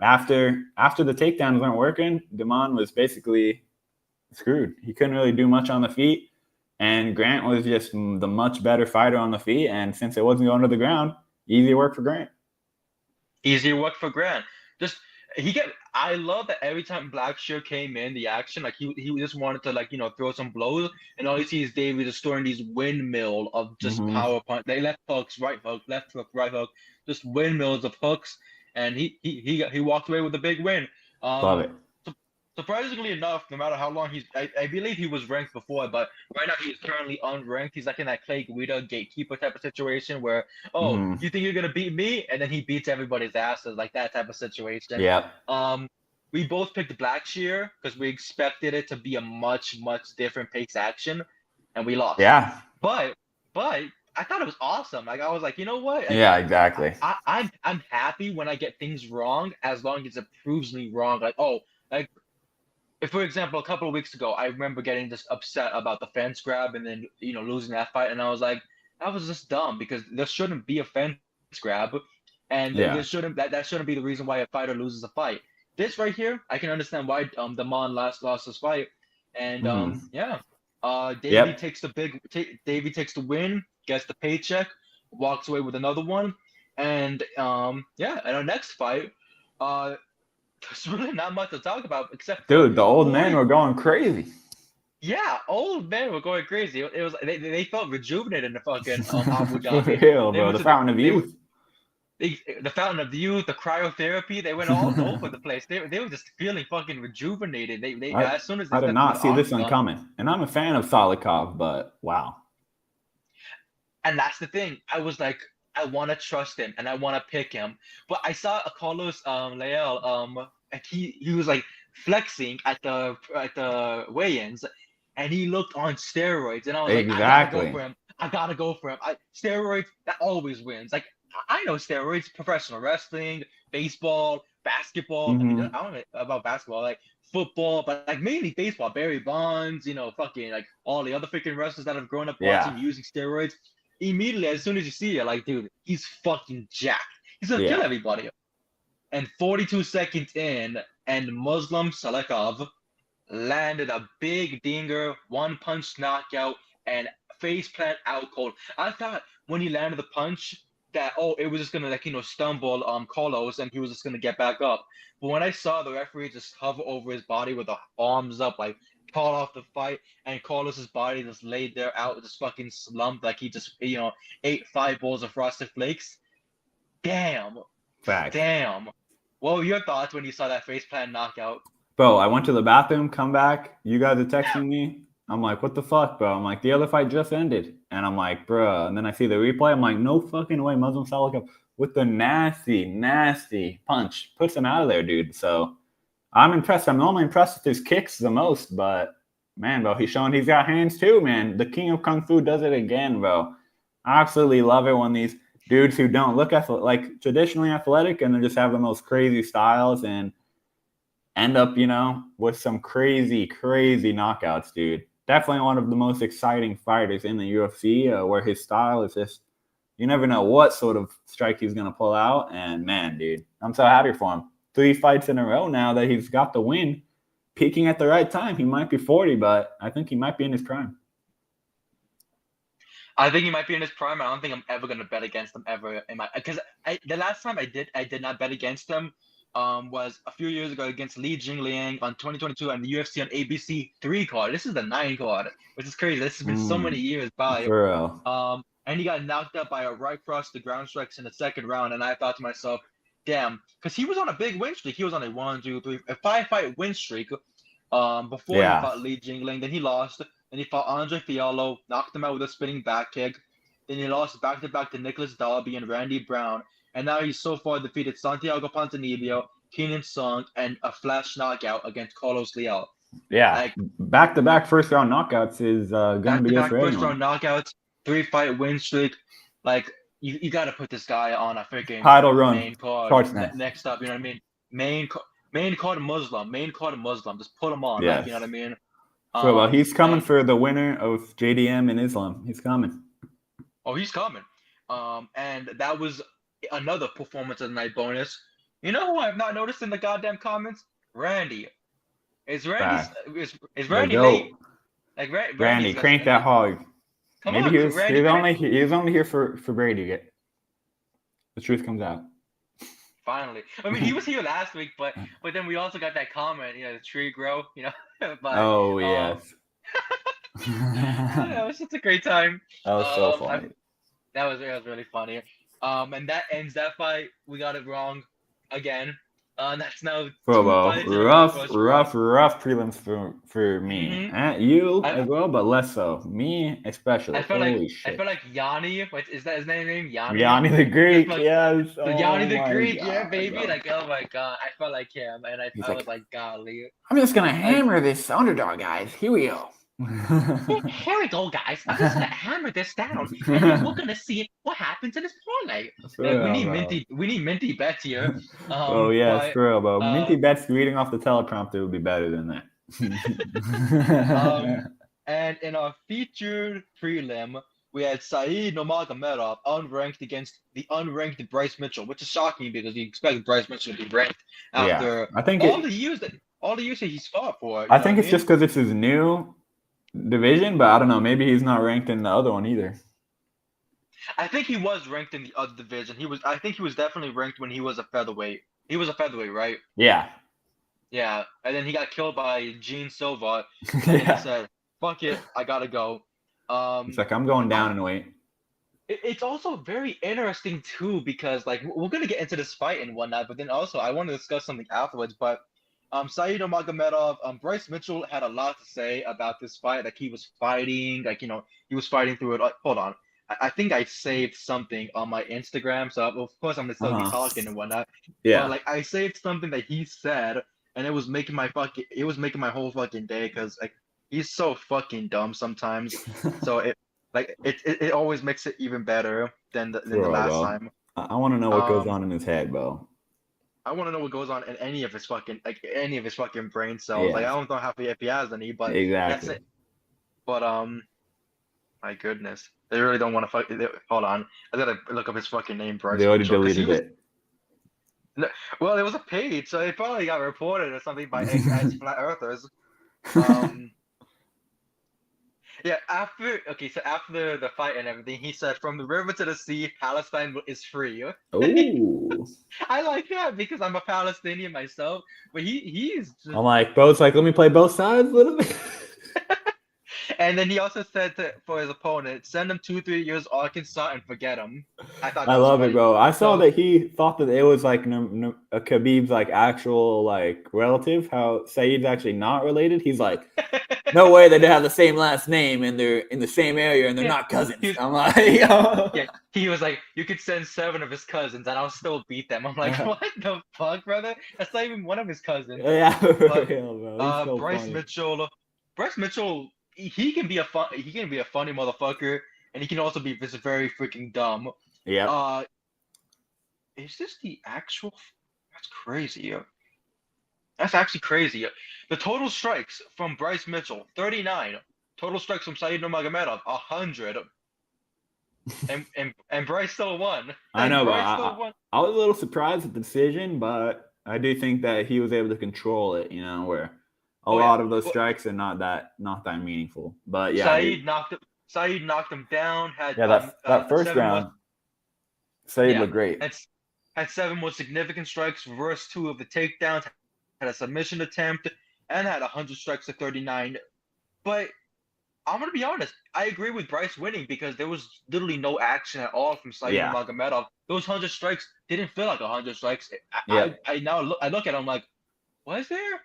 after the takedowns weren't working, Damon was basically screwed. He couldn't really do much on the feet. And Grant was just the much better fighter on the feet. And since it wasn't going to the ground, easy work for Grant. Easy work for Grant. I love that every time Blackshear came in the action, like he just wanted to throw some blows, and all you see is Davey just throwing these windmill of just power punch. They left hooks, right hook, left hook, right hook, just windmills of hooks, and he walked away with a big win. Love it. Surprisingly enough, no matter how long I believe he was ranked before, but right now he's currently unranked. He's like in that Clay Guida gatekeeper type of situation where, you think you're gonna beat me, and then he beats everybody's asses, like that type of situation. Yeah. We both picked Blackshear because we expected it to be a much different pace action, and we lost. Yeah. But I thought it was awesome. Like I was like, you know what? Yeah, exactly. I'm happy when I get things wrong as long as it proves me wrong. If, for example, a couple of weeks ago, I remember getting just upset about the fence grab and then, losing that fight. And I was like, that was just dumb because there shouldn't be a fence grab. And that shouldn't be the reason why a fighter loses a fight. This right here, I can understand why Damon lost his fight. And Davey takes Davey takes the win, gets the paycheck, walks away with another one. And in our next fight, there's really not much to talk about except the old men were going crazy. Yeah, old men were going crazy. It was they felt rejuvenated in the fucking Abu Dhabi. Real, bro. The fountain of youth. The fountain of youth, the cryotherapy. They went all over the place. They were just feeling fucking rejuvenated. As soon as I did not see this one coming, and I'm a fan of Salikov, but wow. And that's the thing. I was like, I want to trust him and I want to pick him. But I saw Carlos Leal, and he was like flexing at the weigh-ins, and he looked on steroids. And I was like, I gotta go for him. Steroids, that always wins. Like I know steroids, professional wrestling, baseball, basketball. I mean, I don't know about basketball, like football, but like mainly baseball. Barry Bonds, fucking like all the other freaking wrestlers that have grown up watching using steroids. Immediately, as soon as you see it, like, dude, he's fucking jacked. He's gonna kill everybody. And 42 seconds in, and Muslim Salikov landed a big dinger, one-punch knockout, and faceplant out cold. I thought when he landed the punch that, it was just gonna stumble Carlos, and he was just gonna get back up. But when I saw the referee just hover over his body with the arms up, like, call off the fight, and Carlos's body just laid there out, just fucking slumped like he just ate 5 bowls of Frosted Flakes. Damn. Fact. Damn. What were your thoughts when you saw that faceplant knockout? Bro, I went to the bathroom, come back, you guys are texting me. I'm like, what the fuck, bro? I'm like, the other fight just ended. And I'm like, bro. And then I see the replay. I'm like, no fucking way. Muslim Salikov with the nasty punch puts him out of there, dude. So I'm impressed. I'm normally impressed with his kicks the most, but man, bro, he's showing he's got hands too, man. The king of kung fu does it again, bro. I absolutely love it when these dudes who don't look like traditionally athletic and they just have the most crazy styles and end up, with some crazy, crazy knockouts, dude. Definitely one of the most exciting fighters in the UFC, where his style is just, you never know what sort of strike he's going to pull out. And man, dude, I'm so happy for him. 3 fights in a row now that he's got the win, peaking at the right time. He might be 40, but I think he might be in his prime. I think he might be in his prime. I don't think I'm ever going to bet against him ever because the last time I did not bet against him was a few years ago against Li Jingliang on 2022 on the UFC on ABC 3 card. This is the 9 card, which is crazy. This has been so many years by. For real. And he got knocked out by a right cross the ground strikes in the second round. And I thought to myself, damn, because he was on a big win streak. He was on a 5-fight win streak before he fought Li Jingliang. Then he lost. Then he fought Andre Fiallo, knocked him out with a spinning back kick. Then he lost back-to-back to Nicholas Dalby and Randy Brown. And now he's so far defeated Santiago Ponzinibbio, Keenan Song, and a flash knockout against Carlos Leal. Yeah, back-to-back first-round knockouts is going to be good for anyone. First-round knockouts, 3-fight win streak. Like, you got to put this guy on a freaking title run. Main card. Next up, you know what I mean? Main card Muslim. Just put him on. Yes. Like, you know what I mean? So he's coming for the winner of JDM in Islam. He's coming. Oh, he's coming. And that was another performance of the night bonus. You know who I've not noticed in the goddamn comments? Randy. Is Randy late? Like Randy, crank that hog. Maybe he was only here for Brady. The truth comes out. Finally. I mean, he was here last week, but then we also got that comment, the tree grow, but, yes. That was such a great time. That was so funny. That was really funny. And that ends that fight. We got it wrong again. That's now rough prelims for me. Mm-hmm. And you as well, but less so. Me especially. I feel like Yanni. Is that his name? Yanni. Yanni the Greek. Yes. Yanni the Greek. God, yeah, baby. Like, oh my god, I felt like him, and I was like, golly. I'm just gonna hammer this underdog, guys. Here we go. Here we go, guys. I'm just gonna hammer this down, and then we're gonna see what happens in this parlay. We need minty bets here. Yes, for real, bro. Minty bets reading off the teleprompter would be better than that. And in our featured prelim, we had Saeed Nurmagomedov unranked against the unranked Bryce Mitchell, which is shocking because you expect Bryce Mitchell to be ranked after I think all the years that he's fought for. I think it's just because it's his new division, but I don't know. Maybe he's not ranked in the other one either. I think he was ranked in the other division. I think he was definitely ranked when he was a featherweight. He was a featherweight, right? Yeah. Yeah, and then he got killed by Gene Silva. And he said, "Fuck it, I gotta go." It's like I'm going down in weight. It's also very interesting too because like we're gonna get into this fight and whatnot, but then also I want to discuss something afterwards. But Saeed Nurmagomedov, Bryce Mitchell had a lot to say about this fight. Like he was fighting, he was fighting through it. Hold on, I think I saved something on my Instagram, so of course I'm gonna still be talking and whatnot. Yeah. But, like I saved something that he said, and it was making my whole fucking day because like he's so fucking dumb sometimes. So it always makes it even better than the last time. I want to know what goes on in his head, bro. I want to know what goes on in any of his fucking brain cells. Yeah. Like I don't know if he has any, but exactly. That's it. But my goodness, they really don't want to fuck. Hold on, I gotta look up his fucking name, Bryce. They already deleted it. Well, it was a page, so it probably got reported or something by flat earthers. Yeah, after the fight and everything, he said, "From the river to the sea, Palestine is free." Ooh. I like that because I'm a Palestinian myself, but he's just... I'm like, bro, it's like, let me play both sides a little bit. And then he also said for his opponent, send him 2-3 years Arkansas and forget him. I love it, bro. I saw that he thought that it was like Khabib's like actual like relative. How Saeed's actually not related. He's like, no way that they have the same last name and they're in the same area and they're not cousins. I'm like, yeah. He was like, you could send 7 of his cousins and I'll still beat them. I'm like, what the fuck, brother? That's not even one of his cousins. Yeah, but, bro. So Bryce funny. Mitchell. He can be a funny motherfucker, and he can also be just very freaking dumb. Yep. Is this the actual? That's crazy. That's actually crazy. The total strikes from Bryce Mitchell, 39. Total strikes from Said Nurmagomedov, 100. And Bryce still won. I And know, but Bryce still won. I was a little surprised at the decision, but I do think that he was able to control it. Where a Oh yeah. lot of those Well, strikes are not that meaningful. But yeah, Said knocked him down. Had that first seven round, Said yeah looked great. had seven more significant strikes. Reversed two of the takedowns. Had a submission attempt and had 100 strikes to 39. But I'm gonna be honest. I agree with Bryce winning because there was literally no action at all from Said Yeah. Nurmagomedov. Those 100 strikes didn't feel like 100 strikes. Yeah. I now look at it, I'm like, was there?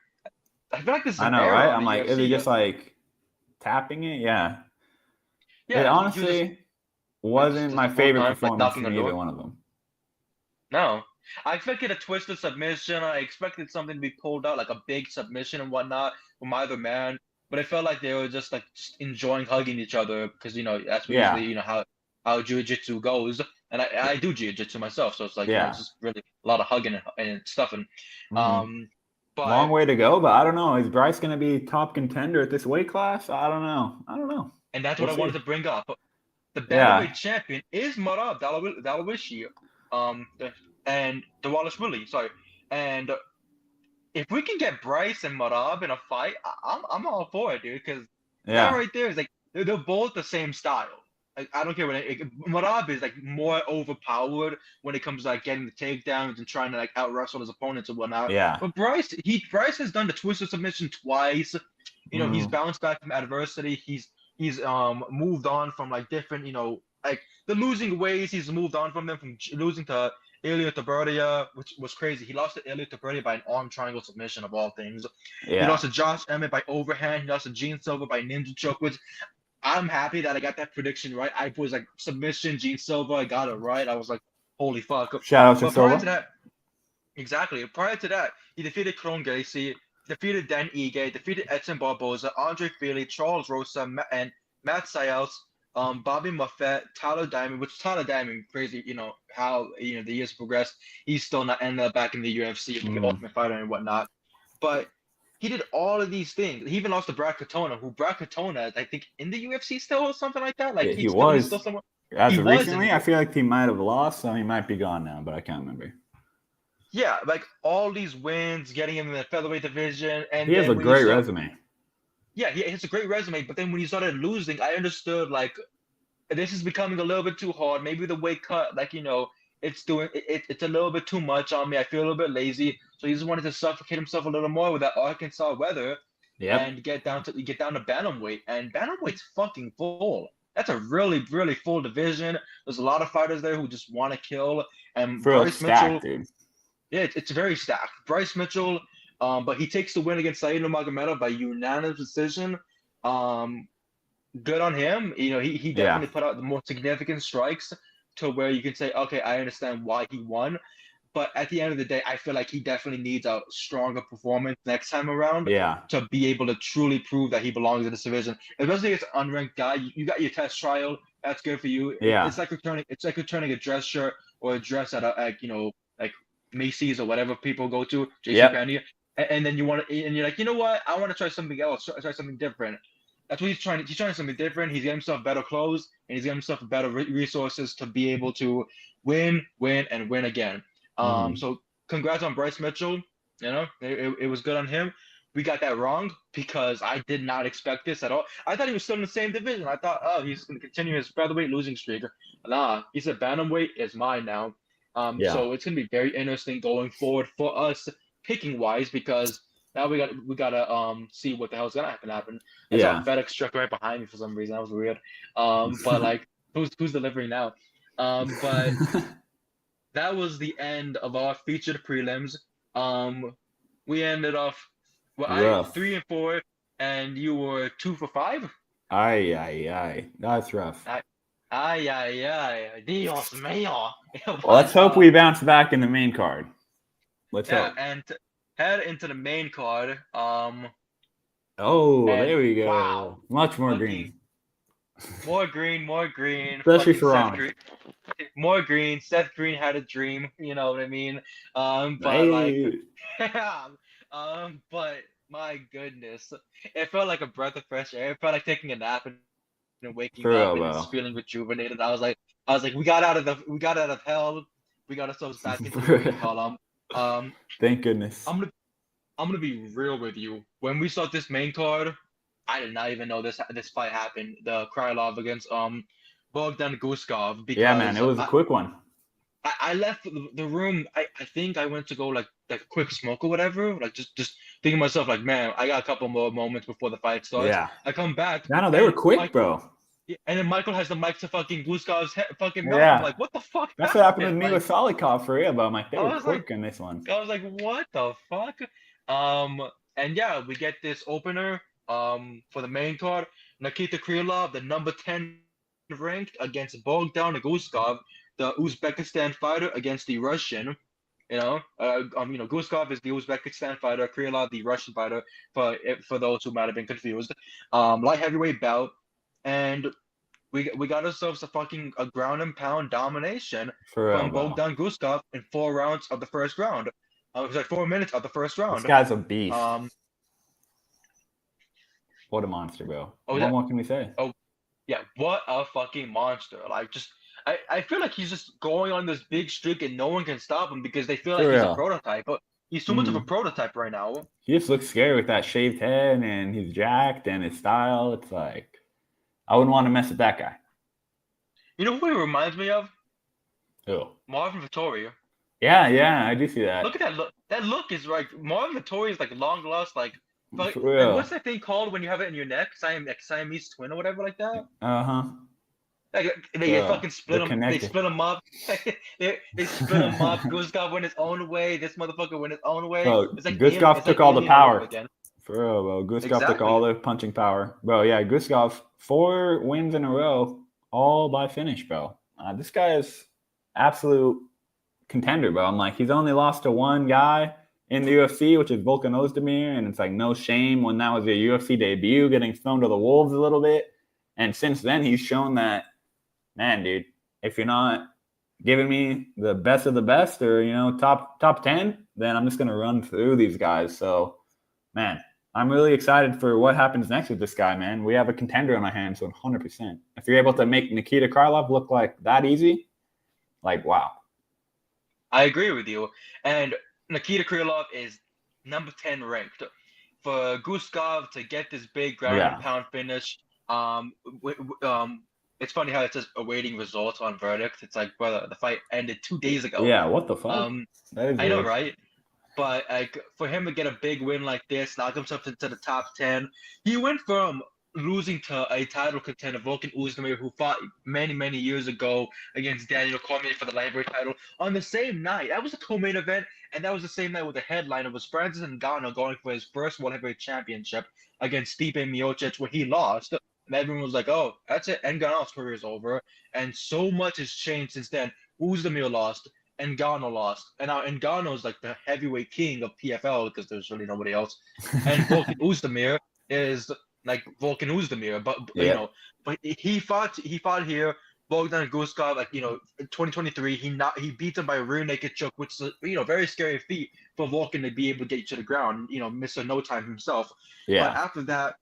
I feel like this is I an know, error right? on I'm the like, is he UFC. just like tapping it? Yeah. It Yeah, he was just honestly wasn't just my a full favorite time like performance knocking from on either door. one of them. No, I expected a twisted submission. I expected something to be pulled out like a big submission and whatnot from either man. But it felt like they were just enjoying hugging each other because that's what Yeah. usually how jiu-jitsu goes. And I do jiu-jitsu myself, so it's like Yeah. it's just really a lot of hugging and stuff. And Mm-hmm. but Long way to go, but I don't know. Is Bryce going to be top contender at this weight class? I don't know. and that's We'll what I wanted see. to bring up. The Yeah. bantamweight champion is Marab Dalawishi, and Dawalishvili, sorry. And if we can get Bryce and Marab in a fight, I'm all for it, dude. Because that Yeah. right there is like they're both the same style. Like I don't care what Marab is like more overpowered when it comes to like getting the takedowns and trying to like out wrestle his opponents and whatnot. Yeah. But Bryce has done the twisted submission twice. He's Mm. bounced back from adversity. He's moved on from like different like the losing ways. He's moved on from them from losing to Ilya Taburdia, which was crazy. He lost to Ilya Taburdia by an arm triangle submission of all things. He Yeah. lost to Josh Emmett by overhand. He lost to Gene Silva by ninja choke, which I'm happy that I got that prediction right. I was like submission Gene Silva. I got it right. I was like, holy fuck. Shout out to But prior to Silva. that, exactly. Prior to that, he defeated Kron Gracie, defeated Dan Ige, defeated Edson Barboza, Andre Fili, Charles Rosa, and Matt Sayles, Bobby Moffett, Tyler Diamond, which Tyler Diamond, crazy, how the years progressed. He's still not ended up back in the UFC, the Ultimate Fighter and whatnot. But he did all of these things. He even lost to Brad Katona, who Brad Katona is, I think, in the UFC still or something like that. Like Yeah, he he's still was. somewhere. As He of was in recently, the I feel like he might have lost, so he might be gone now, but I can't remember. Yeah, like all these wins, getting him in the featherweight division, and He has a then when you great saw, resume. yeah, he has a great resume. But then when you started losing, I understood like this is becoming a little bit too hard. Maybe the weight cut, like it's a little bit too much on me. I feel a little bit lazy, so he just wanted to suffocate himself a little more with that Arkansas weather, Yep. and get down to bantamweight. And bantamweight's fucking full. That's a really really full division. There's a lot of fighters there who just want to kill. And Real Bryce Mitchell. stacked, dude. Yeah, it's very stacked. Bryce Mitchell, but he takes the win against Said Nurmagomedov by unanimous decision. Good on him. He Yeah. definitely put out the more significant strikes to where you can say, okay, I understand why he won. But at the end of the day, I feel like he definitely needs a stronger performance next time around Yeah. to be able to truly prove that he belongs in this division. Especially as an unranked guy, you got your test trial. That's good for you. Yeah. It's like returning a dress shirt or a dress at like Macy's or whatever people go to, Yep. JCPenney, and then and you're like, you know what? I want to try something else. Try something different. That's what he's trying. He's trying something different. He's getting himself better clothes and he's getting himself better resources to be able to win, and win again. So congrats on Bryce Mitchell. It was good on him. We got that wrong because I did not expect this at all. I thought he was still in the same division. I thought, oh, he's going to continue his featherweight losing streak. Nah, he said bantamweight is mine now. Yeah. So it's going to be very interesting going forward for us picking wise because now we gotta see what the hell's gonna happen. I saw FedEx truck right behind me for some reason. That was weird. But like, who's delivering now? But that was the end of our featured prelims. We ended off. Well, I Rough. 3 and 4, and you were 2 for 5. Aye. That's rough. Ay. Dios mío. Well, let's hope we bounce back in the main card. Let's hope. And head into the main card. Oh, there we go. Wow. Much more green. More green, more green. Especially Fucking for Seth Ron. Green. More green. Seth Green had a dream. You know what I mean? But like, Hey, but my goodness, it felt like a breath of fresh air. It felt like taking a nap and waking for up real, and just bro. feeling rejuvenated. I was like, we got out of hell. We got ourselves back into the green column. Um, Thank goodness. I'm gonna I'm gonna be real with you. When we saw this main card, I did not even know this fight happened. The Krylov against Bogdan Guskov Yeah, man, because it was a quick one. I left the room. I think I went to go like a quick smoke or whatever. Like just thinking to myself like, man, I got a couple more moments before the fight starts. Yeah. I come back No, they were and quick, bro. Michael has the mic to fucking Guskov's fucking mouth. I'm Yeah. like, what the fuck That's what happened with happened? me with Like Solikov for real, but I'm like, they I were was like quick in this one. I was like, what the fuck? Um, and yeah, we get this opener for the main card. Nikita Krylov, the number 10 ranked, against Bogdan Guskov, the Uzbekistan fighter, against the Russian. Guskov is the Uzbekistan fighter, Krylov the Russian fighter. For those who might have been confused, light heavyweight bout, and we got ourselves a ground and pound domination For real, from bro. Bogdan Guskov in 4 rounds of the first round. It was like 4 minutes of the first This round. guy's a beast. Um, What a monster, bro. oh What yeah, more can we say? oh yeah, what a fucking monster! Like I feel like he's just going on this big streak and no one can stop him because they feel For like he's a real. prototype. But he's too much of a Hmm. prototype right now. He just looks scary with that shaved head and he's jacked and his style. It's like, I wouldn't want to mess with that guy. You know who he reminds me of? Ew. Marvin Vittori. Yeah, I do see that. Look at that look. That look is like Marvin Vittori is like long lost, like For what's real. that thing called when you have it in your neck? Siamese twin or whatever like that. Uh-huh. Like they Bro, fucking split they're him. They connected. split him up. They split him up. Guskov went his own way. This motherfucker went his own way. Bro, It's like alien. Guskov It's took like all the alien all over power. again. For real, bro. Guskov took all Exactly. the punching power. Bro, yeah, Guskov, 4 wins in a row, all by finish, bro. This guy is absolute contender, bro. I'm like, he's only lost to one guy in the UFC, which is Volkan Ozdemir, and it's like no shame when that was a UFC debut, getting thrown to the wolves a little bit. And since then, he's shown that, man, dude, if you're not giving me the best of the best or, top 10, then I'm just going to run through these guys. So, man, I'm really excited for what happens next with this guy, man. We have a contender on our hands, 100%. If you're able to make Nikita Krylov look like that easy, like, wow. I agree with you. And Nikita Krylov is number 10 ranked. For Guskov to get this big ground and Yeah. pound finish, it's funny how it says awaiting results on verdict. It's like, brother, the fight ended 2 days ago. Yeah, what the fuck? Um, That is I know, weird. right? But like for him to get a big win like this, knock himself into the top 10, he went from losing to a title contender, Volkan Ozdemir, who fought many, many years ago against Daniel Cormier for the lightweight title on the same night. That was a co-main event, and that was the same night with the headline. It was Francis Ngannou going for his first world heavyweight championship against Stipe Miocic, where he lost. And everyone was like, "Oh, that's it. Ngannou's career is over." And so much has changed since then. Ozdemir lost. Ngannou lost, and now Ngannou is like the heavyweight king of PFL because there's really nobody else, and Volkan Ozdemir is like Volkan Ozdemir, but Yeah. but he fought here. Bogdan Guskov, like in 2023, he beat him by a rear naked choke, which is very scary feat for Volkan to be able to get you to the ground. Mr. No Time himself. But Yeah. after that,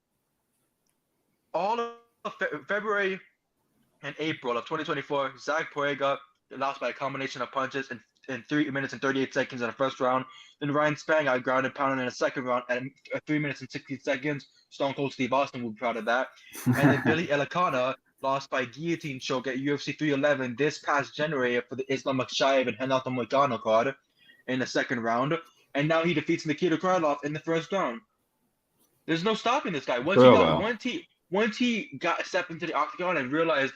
all of February and April of 2024, Zach Puega lost by a combination of punches in 3 minutes and 38 seconds in the first round. Then Ryan Spang got ground and pounded in the second round at 3 minutes and 60 seconds. Stone Cold Steve Austin will be proud of that. And then Billy Elikana lost by guillotine choke at UFC 311 this past January for the Islam Makhachev and Renato Moicano card in the second round. And now he defeats Nikita Krylov in the first round. There's no stopping this guy. Once he got stepped into the octagon and realized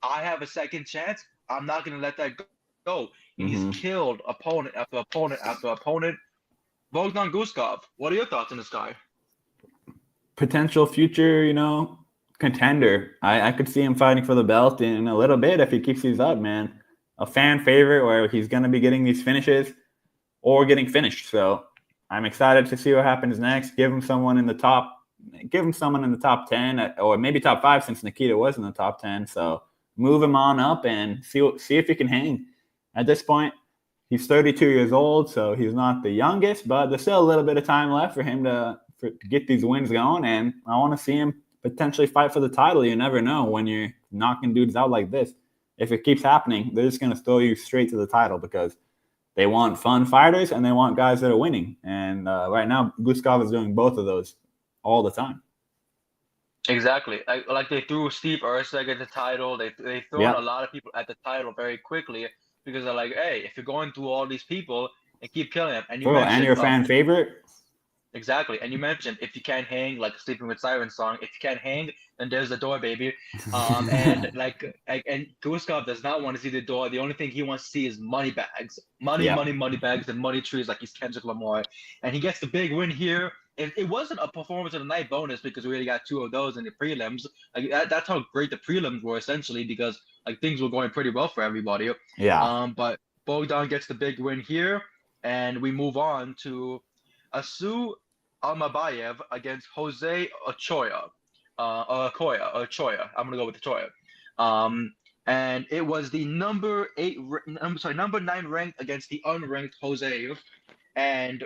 I have a second chance, I'm not gonna let that go. And he's killed opponent after opponent after opponent. Bogdan Guskov, what are your thoughts on this guy? Potential future, contender. I could see him fighting for the belt in a little bit if he keeps these up, man. A fan favorite where he's going to be getting these finishes or getting finished. So I'm excited to see what happens next. Give him someone in the top give him someone in the top 10 or maybe top 5 since Nikita was in the top 10. So move him on up and see if he can hang. At this point, he's 32 years old, so he's not the youngest, but there's still a little bit of time left for him to get these wins going, and I want to see him potentially fight for the title. You never know when you're knocking dudes out like this. If it keeps happening, they're just going to throw you straight to the title because they want fun fighters and they want guys that are winning. And right now, Guskov is doing both of those all the time. Exactly. Like they threw Steve Erceg at the title. They thrown a lot of people at the title very quickly because they're like, hey, if you're going through all these people and keep killing them, and you're a fan favorite. Exactly. And you mentioned if you can't hang, like Sleeping with Sirens song, if you can't hang, then there's the door, baby. And Guskov does not want to see the door. The only thing he wants to see is money bags. Money bags and money trees like he's Kendrick Lamar. And he gets the big win here. It wasn't a performance of the night bonus because we already got 2 of those in the prelims. Like that's how great the prelims were essentially because like things were going pretty well for everybody. Yeah. But Bogdan gets the big win here, and we move on to Asu Almabayev against Jose Ochoa. Ochoa. I'm gonna go with Ochoa. And it was the number 9 ranked against the unranked Jose, and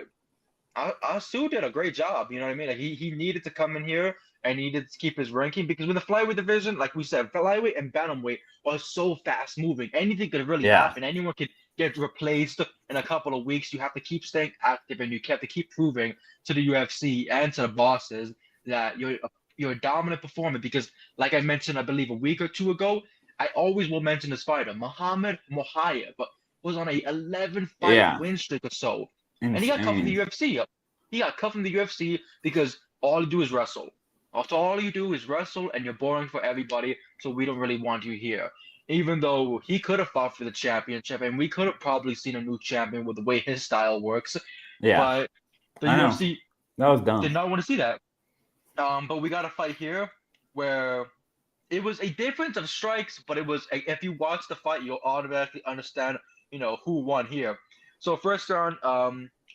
Asu did a great job. You know what I mean? Like he needed to come in here and he needed to keep his ranking because with the flyweight division, like we said, flyweight and bantamweight are so fast moving. Anything could really happen. Anyone could get replaced in a couple of weeks. You have to keep staying active and you have to keep proving to the UFC and to the bosses that you're a dominant performer because, like I mentioned, I believe a week or 2 ago, I always will mention this fighter, Muhammad Mokaev, but was on a 11-fight win streak or so. Insane. And he got cut from the UFC. He got cut from the UFC because all you do is wrestle. Also, all you do is wrestle and you're boring for everybody, so we don't really want you here. Even though he could have fought for the championship, and we could have probably seen a new champion with the way his style works. Yeah. But the UFC that was dumb. Did not want to see that. But we got a fight here where it was a difference of strikes, but it was if you watch the fight, you'll automatically understand, who won here. So first round,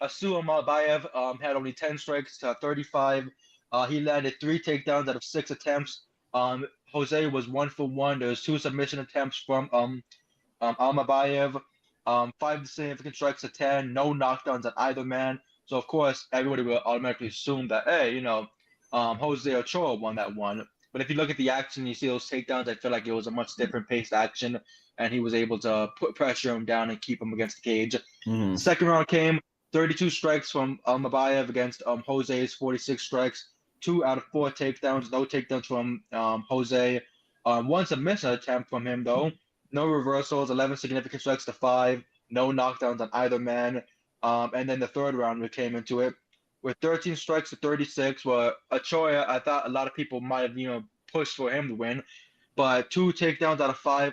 Asu Almabayev had only 10 strikes to 35. He landed 3 takedowns out of 6 attempts. Jose was 1 for 1. There was 2 submission attempts from Almabayev. 5 significant strikes to 10. No knockdowns on either man. So of course, everybody will automatically assume that, hey, Jose Ochoa won that one. But if you look at the action, you see those takedowns, I feel like it was a much different paced action, and he was able to put pressure him down and keep him against the cage. Mm-hmm. Second round came, 32 strikes from Almabayev against Jose's 46 strikes, 2 out of 4 takedowns, no takedowns from Jose. 1 submission attempt from him, though. No reversals, 11 significant strikes to 5, no knockdowns on either man. And then the third round, we came into it with 13 strikes to 36, where Ochoa, I thought a lot of people might have, pushed for him to win, but 2 takedowns out of 5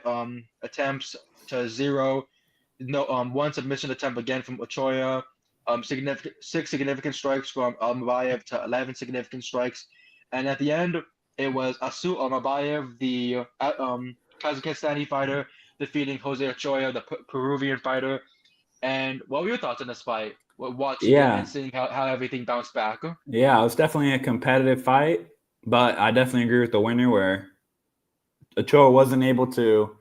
attempts to 0. No, 1 submission attempt again from Ochoa. 6 significant strikes from Almabayev to 11 significant strikes, and at the end, it was Asu Almabayev, the Kazakhstani fighter, defeating Jose Ochoa, the Peruvian fighter. And what were your thoughts on this fight? Watching it and seeing how everything bounced back. Yeah, it was definitely a competitive fight, but I definitely agree with the winner where Ochoa wasn't able to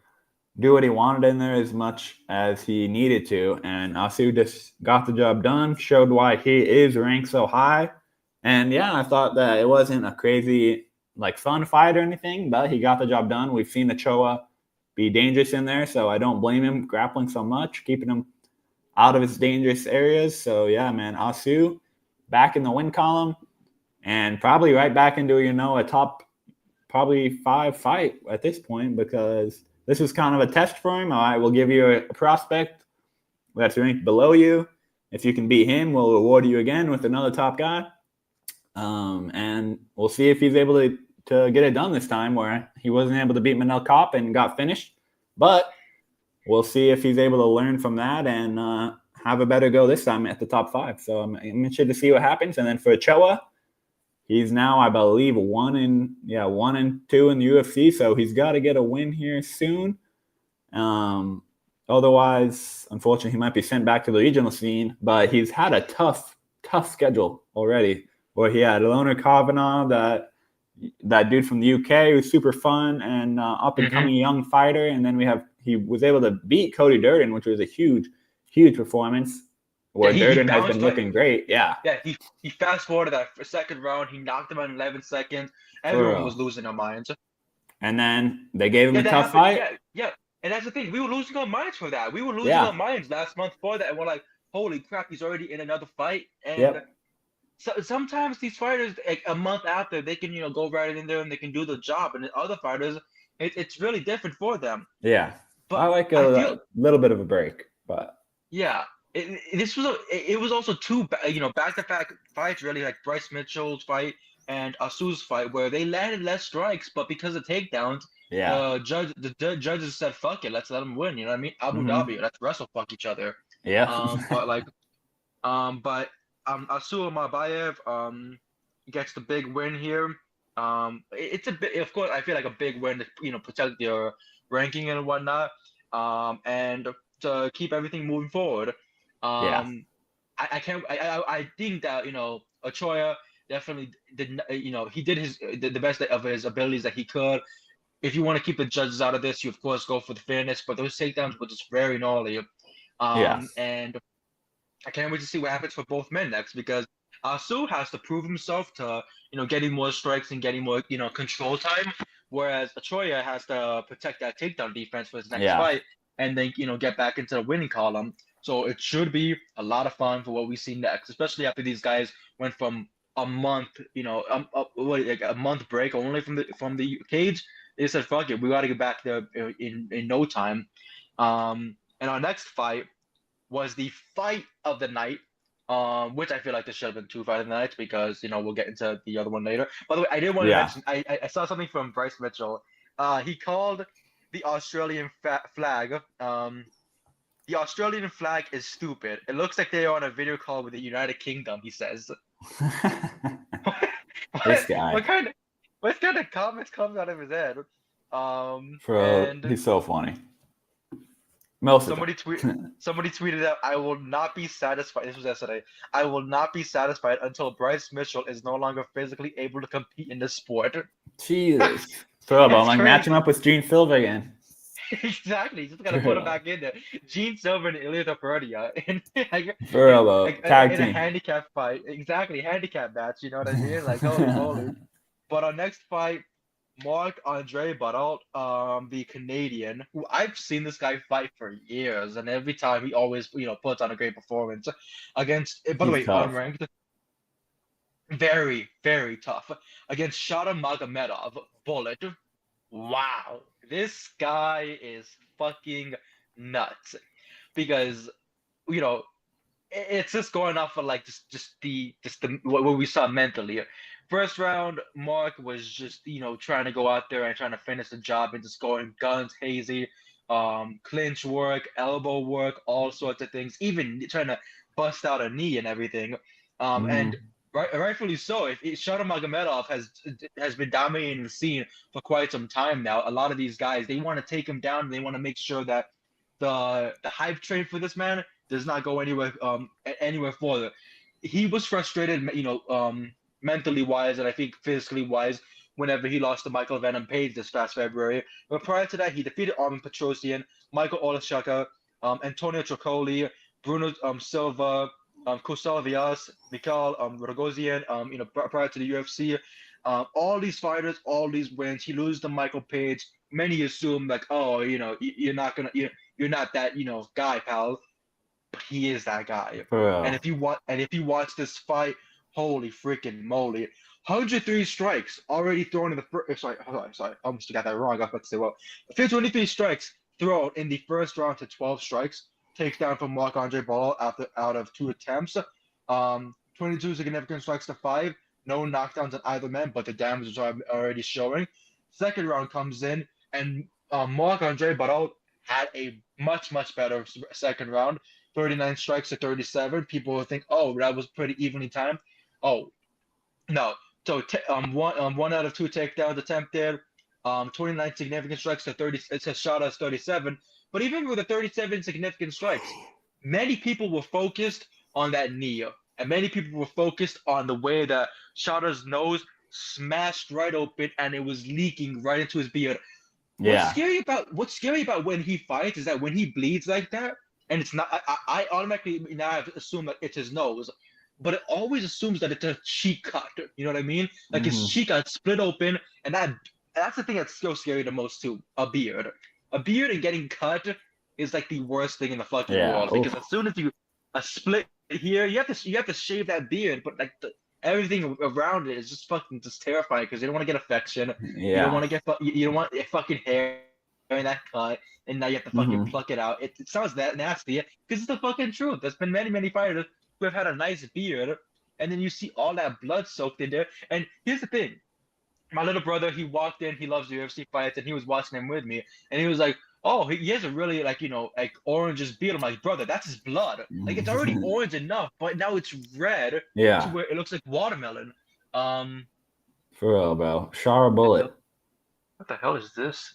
do what he wanted in there as much as he needed to, and Asu just got the job done, showed why he is ranked so high. And yeah, I thought that it wasn't a crazy fun fight or anything, but he got the job done. We've seen Ochoa be dangerous in there, so I don't blame him grappling so much, keeping him out of his dangerous areas. So yeah, man, Asu back in the win column and probably right back into, a top probably 5 fight at this point because this was kind of a test for him. All right, we'll give you a prospect that's ranked below you. If you can beat him, we'll reward you again with another top guy. And we'll see if he's able to get it done this time where he wasn't able to beat Manel Kopp and got finished. But we'll see if he's able to learn from that and have a better go this time at the top 5. So I'm interested to see what happens. And then for Ochoa, he's now, I believe, 1-2 in the UFC. So he's got to get a win here soon. Otherwise, unfortunately, he might be sent back to the regional scene. But he's had a tough schedule already where he had Ilona Kavanagh, that dude from the UK who's super fun and up and coming young fighter, and then he was able to beat Cody Durden, which was a huge performance. Where Durden has been looking great. Yeah. Yeah, he fast forwarded that second round. He knocked him out in 11 seconds. Everyone was losing their minds. And then they gave him a tough fight. Yeah. And that's the thing. We were losing our minds for that. We were losing our minds last month for that. And we're like, holy crap, he's already in another fight. And so sometimes these fighters, like a month after, they can, go right in there and they can do the job. And the other fighters, it's really different for them. Yeah. But I like a little bit of a break. But yeah. It was also two back-to-back fights, really, like Bryce Mitchell's fight and Asu's fight, where they landed less strikes, but because of takedowns, the judges said, "Fuck it, let's let them win." You know what I mean? Abu Dhabi, let's wrestle fuck each other. Yeah. But Asu Mabayev gets the big win here. It's a bit, of course, I feel like a big win to protect your ranking and whatnot, and to keep everything moving forward. I think that Ochoa definitely did. He did the best of his abilities that he could. If you want to keep the judges out of this, you of course go for the fairness. But those takedowns were just very gnarly. And I can't wait to see what happens for both men next, because Asu has to prove himself to getting more strikes and getting more control time, whereas Ochoa has to protect that takedown defense for his next fight, and then get back into the winning column. So it should be a lot of fun for what we see next, especially after these guys went from a month, a month break only from the cage. They said, "Fuck it, we got to get back there in no time." And our next fight was the fight of the night, which I feel like this should have been two fight of the nights, because we'll get into the other one later. By the way, I did want to mention I saw something from Bryce Mitchell. He called the Australian flag. The Australian flag is stupid. It looks like they are on a video call with the United Kingdom, he says. This guy. What kind of comments comes out of his head? He's so funny. Somebody tweeted out, "I will not be satisfied." This was yesterday. "I will not be satisfied until Bryce Mitchell is no longer physically able to compete in this sport." Jesus. I'm like matching him up with Gene Silva again. Exactly. You just gotta put him back in there. Gene Silva and Ilya Topuria in tag team. A handicap fight. Exactly, handicap match. You know what I mean? Like, holy. But our next fight, Marc-Andre Barrault, the Canadian, who I've seen this guy fight for years, and every time he always puts on a great performance against. By the way, unranked. Very, very tough against Shada Magomedov. Bullet. Wow. This guy is fucking nuts, because it's just going off of like just the what we saw mentally. First round, Mark was just trying to go out there and trying to finish the job and just going guns hazy, clinch work, elbow work, all sorts of things, even trying to bust out a knee and everything, and rightfully so. If Shada Magomedov has been dominating the scene for quite some time now, a lot of these guys, they want to take him down. And they want to make sure that the hype train for this man does not go anywhere further. He was frustrated, mentally wise, and I think physically wise, whenever he lost to Michael Venom Page this past February. But prior to that, he defeated Armin Petrosian, Michael Olashaka, Antonio Trocoli, Bruno Silva, Kosalvias, Mikhail Rogozin, prior to the UFC. All these fighters, all these wins. He loses to Michael Page. Many assume like, oh, you're not that, guy, pal. But he is that guy. And if you watch this fight, holy freaking moly. 103 strikes already thrown in the first. Sorry, I almost got that wrong. I was about to say, 23 strikes thrown in the first round to 12 strikes. Takes down from Marc-Andre Barrault out of 2 attempts. 22 significant strikes to 5. No knockdowns on either man, but the damage is already showing. Second round comes in, and Marc-Andre Barrault had a much, much better second round. 39 strikes to 37. People will think, oh, that was pretty evenly timed. Oh, no. So one out of 2 takedowns attempted. 29 significant strikes to 30. It's a shot at 37. But even with the 37 significant strikes, many people were focused on that knee. and many people were focused on the way that Shada's nose smashed right open and it was leaking right into his beard. Yeah. What's scary about when he fights is that when he bleeds like that, and it's not, I automatically now assume that it's his nose, but it always assumes that it's a cheek cut. You know what I mean? Like his Mhm. cheek got split open, and that's the thing that's so scary the most too. A beard and getting cut is like the worst thing in the fucking Yeah. world Oof. because as soon as you a split here, you have to shave that beard, but like everything around it is just fucking just terrifying because you don't want to get infection. You don't Yeah. want to get you don't want fucking hair in that cut, and now you have to fucking Mhm. pluck it out. It sounds that nasty because it's the fucking truth. There's been many fighters who have had a nice beard, and then you see all that blood soaked in there. And here's the thing: my little brother, he walked in, he loves UFC fights, and he was watching them with me, and he was like, "Oh, he has a really like like orange beard." I'm like, "Brother, that's his blood. Like it's already orange enough, but now it's red to Yeah. where it looks like watermelon." Um, For real, bro. Shara the hell, Bullet. what the hell is this?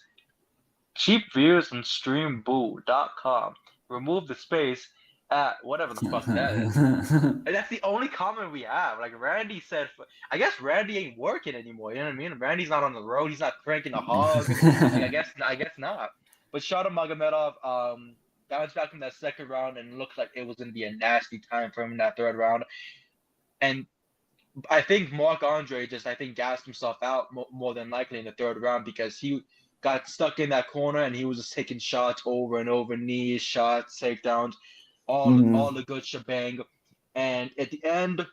Cheap views from streamboo.com. Remove the space at whatever the fuck that is. And that's the only comment we have. Like Randy said, I guess Randy ain't working anymore. You know what I mean? Randy's not on the road. He's not cranking a hog. Like I guess not. But Shada Magomedov bounced back from that second round and looked like it was gonna be a nasty time for him in that third round. And I think Mark Andre I think gassed himself out more than likely in the third round because he got stuck in that corner and he was just taking shots over and over, knees, shots, takedowns, all Mhm. the good shebang. And at the end,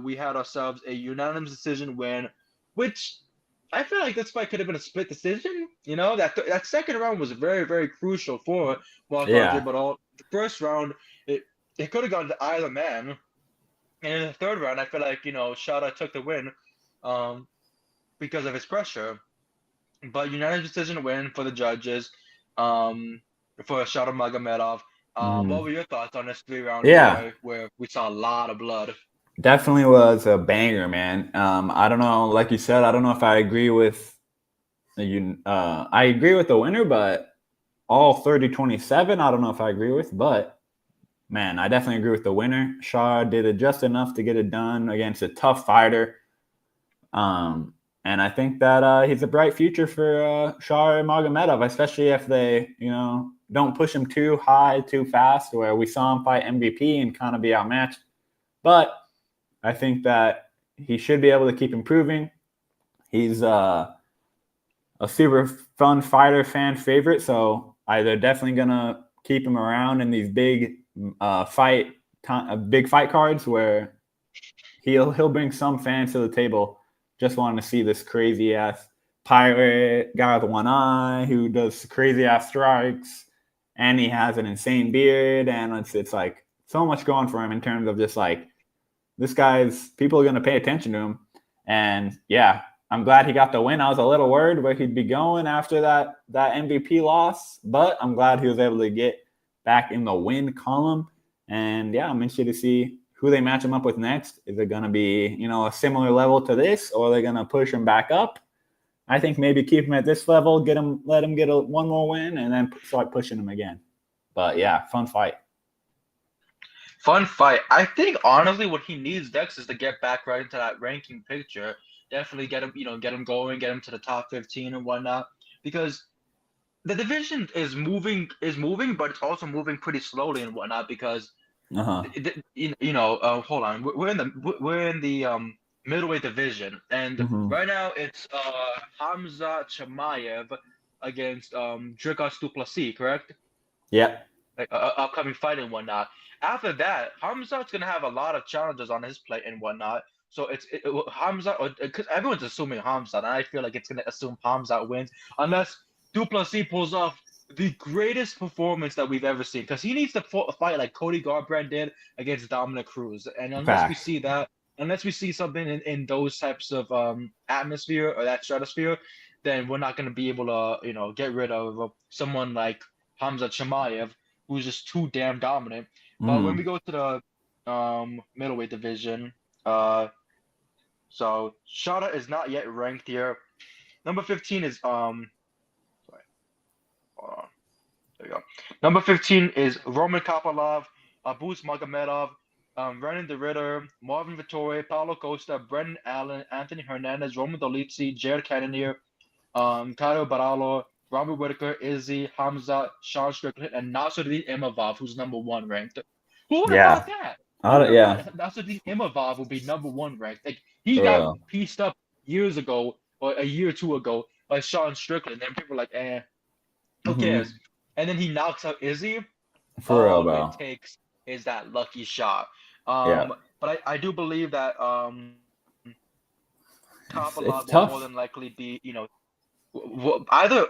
we had ourselves a unanimous decision win, which I feel like this fight could have been a split decision. You know, that second round was very crucial for Mark Andre, Yeah. but the first round it could have gone to either man. And in the third round, I feel like Shada took the win, um, because of his pressure. But unanimous decision win for the judges, for Shada Magomedov. What Mhm. were your thoughts on this 3 round Yeah. where we saw a lot of blood? Definitely was a banger, man. I don't know, like you said, I don't know if I agree with I agree with the winner, but all 30-27, I don't know if I agree with, but man, I definitely agree with the winner. Shaw did it just enough to get it done against a tough fighter. And I think that he's a bright future for Shar Magomedov, especially if they, don't push him too high, too fast, where we saw him fight MVP and kind of be outmatched. But I think that he should be able to keep improving. He's a super fun fighter, fan favorite, so they're definitely gonna keep him around in these big big fight cards where he'll bring some fans to the table just wanting to see this crazy ass pirate guy with one eye who does crazy ass strikes, and he has an insane beard, and it's like so much going for him in terms of just like this guy's people are going to pay attention to him. And yeah, I'm glad he got the win. I was a little worried where he'd be going after that MVP loss, but I'm glad he was able to get back in the win column. And yeah, I'm interested to see who they match him up with next. Is it going to be, a similar level to this, or are they going to push him back up? I think maybe keep him at this level, let him get one more win, and then start pushing him again. But yeah, fun fight. Fun fight. I think honestly, what he needs next is to get back right into that ranking picture. Definitely get him, get him going, get him to the top 15 and whatnot. Because the division is moving, but it's also moving pretty slowly and whatnot. Because Uh-huh. hold on, we're in the middleweight division, and Mm-hmm. right now it's Hamza Chimaev against Dricus du Plessis, correct? Yep. Like upcoming fight and whatnot. After that, Hamza's gonna have a lot of challenges on his plate and whatnot. So Hamza, because everyone's assuming Hamza, and I feel like it's gonna assume Hamza wins unless Duplessis pulls off the greatest performance that we've ever seen. Because he needs to fight like Cody Garbrandt did against Dominic Cruz, and unless we Facts. see that, unless we see something in those types of atmosphere or that stratosphere, then we're not gonna be able to get rid of someone like Hamza Chimaev, who's just too damn dominant. But when we Mm. go to the middleweight division, so Shada is not yet ranked here. Number 15 is sorry, hold on. There we go. Number 15 is Roman Kopylov, Abus Magomedov, Renan the Ritter, Marvin Vittori, Paulo Costa, Brendan Allen, Anthony Hernandez, Roman Dolizzi, Jared Cannonier, Caio Baralo, Robert Whittaker, Izzy, Hamza, Sean Strickland, and Nasruddin Imavov, who's number 1 ranked. Who would have Yeah. thought that? Who would have Yeah. thought Nasruddin Imavov would be number 1 ranked? Like he For got real. pieced up years ago or a year or two ago by Sean Strickland, and people were like, who cares? And then he knocks out Izzy. For real, All bro. it takes is that lucky shot. Yeah. But I do believe that It's Kopylov will tough. more than likely be, either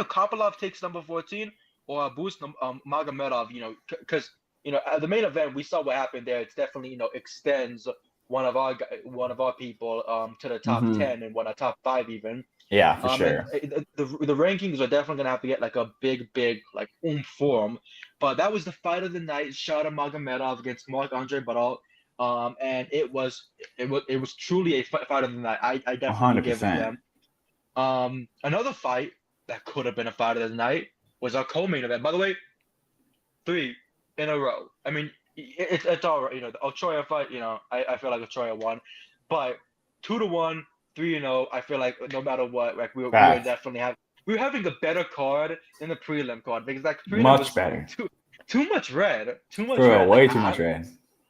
Kopylov takes number 14 or Abus Magomedov, because at the main event we saw what happened there. It's definitely extends one of our people to the top 10 and one of top 5 even. Yeah, for sure. And the rankings are definitely gonna have to get like a big like oomph form. But that was the fight of the night, Shada Magomedov against Marc-Andre Baralt. And it was truly a fight of the night. I definitely give it to 100%. them. Another fight that could have been a fight of the night was our co-main event. By the way, 3 in a row. I mean, it's all right. The Ochoa fight. I feel like Ochoa won, but 2-1, 3-0. I feel like no matter what, like we were definitely having a better card than the prelim card because like prelim much was better. Too much red. Too much For red. way too much red.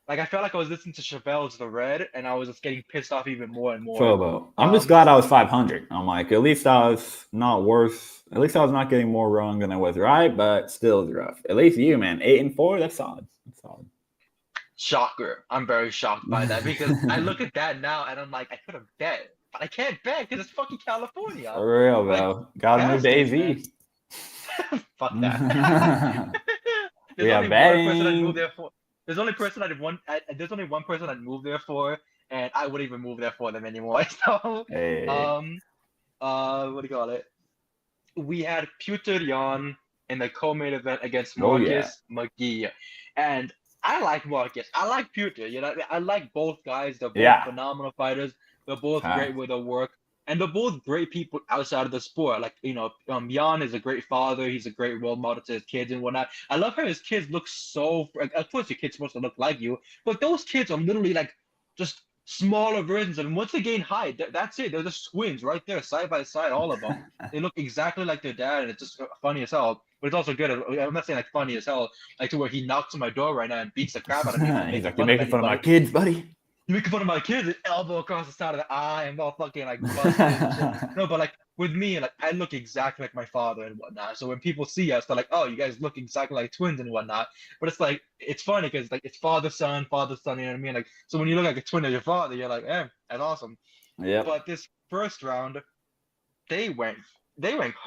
Like I felt like I was listening to Chavelle's The Red, and I was just getting pissed off even more and more. Turbo. I'm just glad I was 500. I'm like, at least I was not worse. At least I was not getting more wrong than I was right, but still it's rough. At least you, man, 8-4. That's solid. That's solid. Shocker. I'm very shocked by that because I look at that now and I'm like, I could have bet, but I can't bet because it's fucking California. For real, bro. Gotta move to AZ. Fuck that. There's only one person I'd move there for. There's only one person I'd move there for, and I wouldn't even move there for them anymore. So, hey. What do you call it? We had Petr Yan in the co-main event against Marcus McGee, and I like Marcus. I like Petr. I like both guys. They're both phenomenal fighters. They're both great with their work. And they're both great people outside of the sport. Like, Jan is a great father. He's a great role model to his kids and whatnot. I love how his kids look so. Of course, your kid's supposed to look like you, but those kids are literally like just smaller versions. And once they gain height, that's it. They're just twins right there, side by side, all of them. They look exactly like their dad, and it's just funny as hell. But it's also good. I'm not saying like funny as hell, like to where he knocks on my door right now and beats the crap out of me. He's like, you're making fun of my kids, buddy. You're making fun of my kids, elbow across the side of the eye, and all fucking like busted. No, but like with me, like I look exactly like my father and whatnot. So when people see us, they're like, "Oh, you guys look exactly like twins and whatnot." But it's like it's funny because like it's father son. You know what I mean? Like so when you look like a twin of your father, you're like, that's awesome. Yeah. But this first round, they went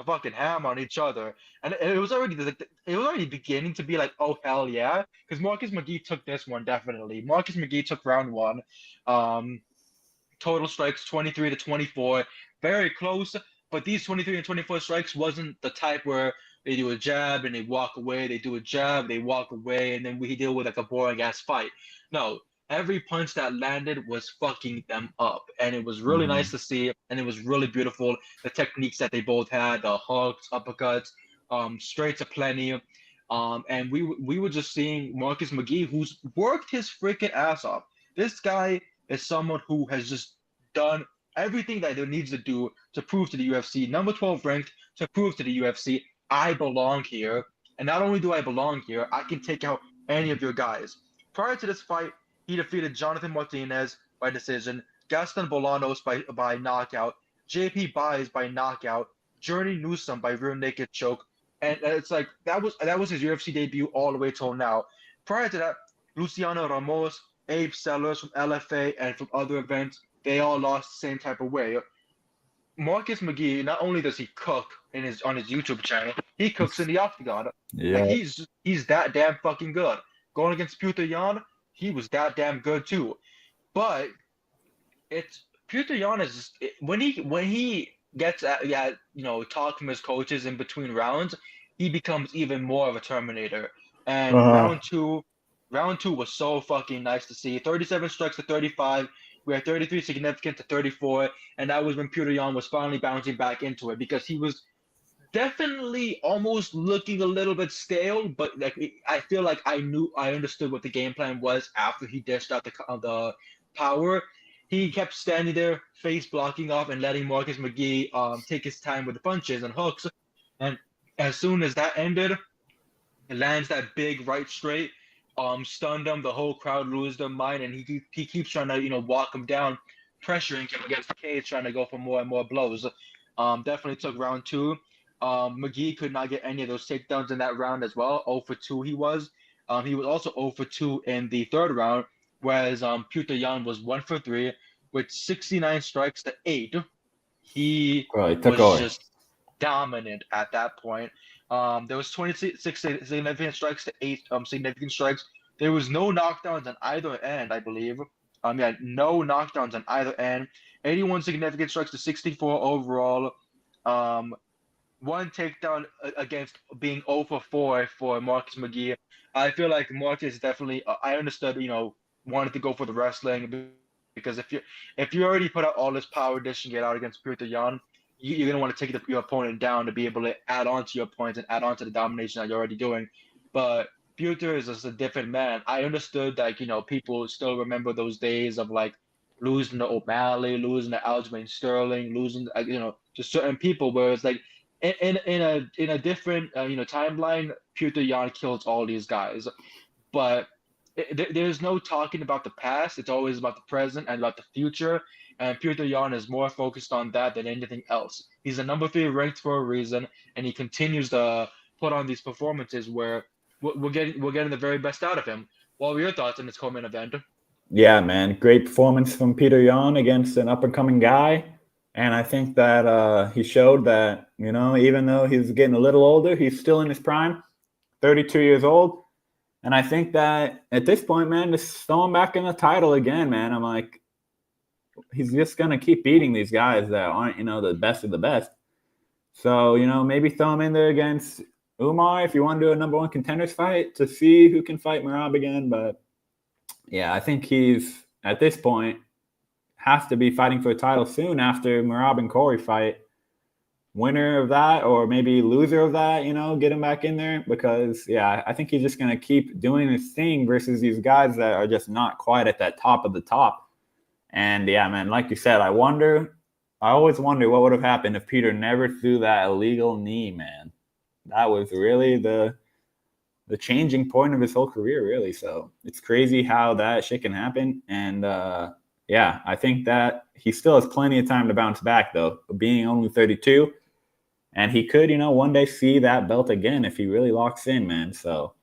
fucking ham on each other, and it was already beginning to be like, oh hell yeah, because Marcus McGee took this one definitely. Marcus McGee took round 1, total strikes 23-24, very close. But these 23 and 24 strikes wasn't the type where they do a jab and they walk away, they do a jab, they walk away, and then we deal with like a boring ass fight. No. Every punch that landed was fucking them up, and it was really nice to see, and it was really beautiful. The techniques that they both had, the hooks, uppercuts, straights aplenty, and we were just seeing Marcus McGee, who's worked his freaking ass off. This guy is someone who has just done everything that he needs to do to prove to the UFC, number 12 ranked, to prove to the UFC, I belong here, and not only do I belong here, I can take out any of your guys. Prior to this fight, he defeated Jonathan Martinez by decision, Gaston Bolanos by knockout, JP Baez by knockout, Journey Newsom by rear naked choke, and it's like that was his UFC debut all the way till now. Prior to that, Luciano Ramos, Abe Sellers from LFA and from other events, they all lost the same type of way. Marcus McGee, not only does he cook on his YouTube channel, he cooks in the octagon. Yeah. Like he's that damn fucking good. Going against Petr Yan, he was that damn good too. But Petr Yan is just, when he gets talk from his coaches in between rounds, he becomes even more of a Terminator. And round two was so fucking nice to see. 37 strikes to 35. We had 33 significant to 34, and that was when Petr Yan was finally bouncing back into it because he was definitely almost looking a little bit stale, but like I feel like I understood what the game plan was after he dished out the power. He kept standing there, face blocking off, and letting Marcus McGee take his time with the punches and hooks. And as soon as that ended, he lands that big right straight, stunned him. The whole crowd loses their mind, and he keeps trying to walk him down, pressuring him against the cage, trying to go for more and more blows. Definitely took round two. McGee could not get any of those takedowns in that round as well. 0 for 2 he was. He was also 0 for 2 in the third round, whereas Petr Yan was 1 for 3 with 69 strikes to 8. He Bro, he took was over. just dominant at that point. There was 26 significant strikes to 8 significant strikes. There was no knockdowns on either end, I believe. Yeah, no knockdowns on either end. 81 significant strikes to 64 overall. One takedown against being 0 for 4 for Marcus McGee. I feel like Marcus definitely. I understood, wanted to go for the wrestling because if you already put out all this power dishing it out against Petr Yan, you're gonna want to take your opponent down to be able to add on to your points and add on to the domination that you're already doing. But Petr is just a different man. I understood that people still remember those days of like losing to O'Malley, losing to Aljamain Sterling, losing to certain people, where it's like in a different timeline, Petr Yan kills all these guys, but there's no talking about the past. It's always about the present and about the future. And Petr Yan is more focused on that than anything else. He's a number 3 ranked for a reason, and he continues to put on these performances where we're getting the very best out of him. What were your thoughts on this co-main event? Yeah, man. Great performance from Petr Yan against an up-and-coming guy. And I think that he showed that, even though he's getting a little older, he's still in his prime, 32 years old. And I think that at this point, man, just throw him back in the title again, man. I'm like, he's just going to keep beating these guys that aren't, the best of the best. So, maybe throw him in there against Umar if you want to do a number 1 contenders fight to see who can fight Merab again. But, yeah, I think he's, at this point, has to be fighting for a title soon after Merab and Corey fight. Winner of that or maybe loser of that, get him back in there because, yeah, I think he's just going to keep doing his thing versus these guys that are just not quite at that top of the top. And, yeah, man, like you said, I always wonder what would have happened if Petr never threw that illegal knee, man. That was really the changing point of his whole career, really. So it's crazy how that shit can happen. And, yeah, I think that he still has plenty of time to bounce back, though, being only 32. And he could, one day see that belt again if he really locks in, man. So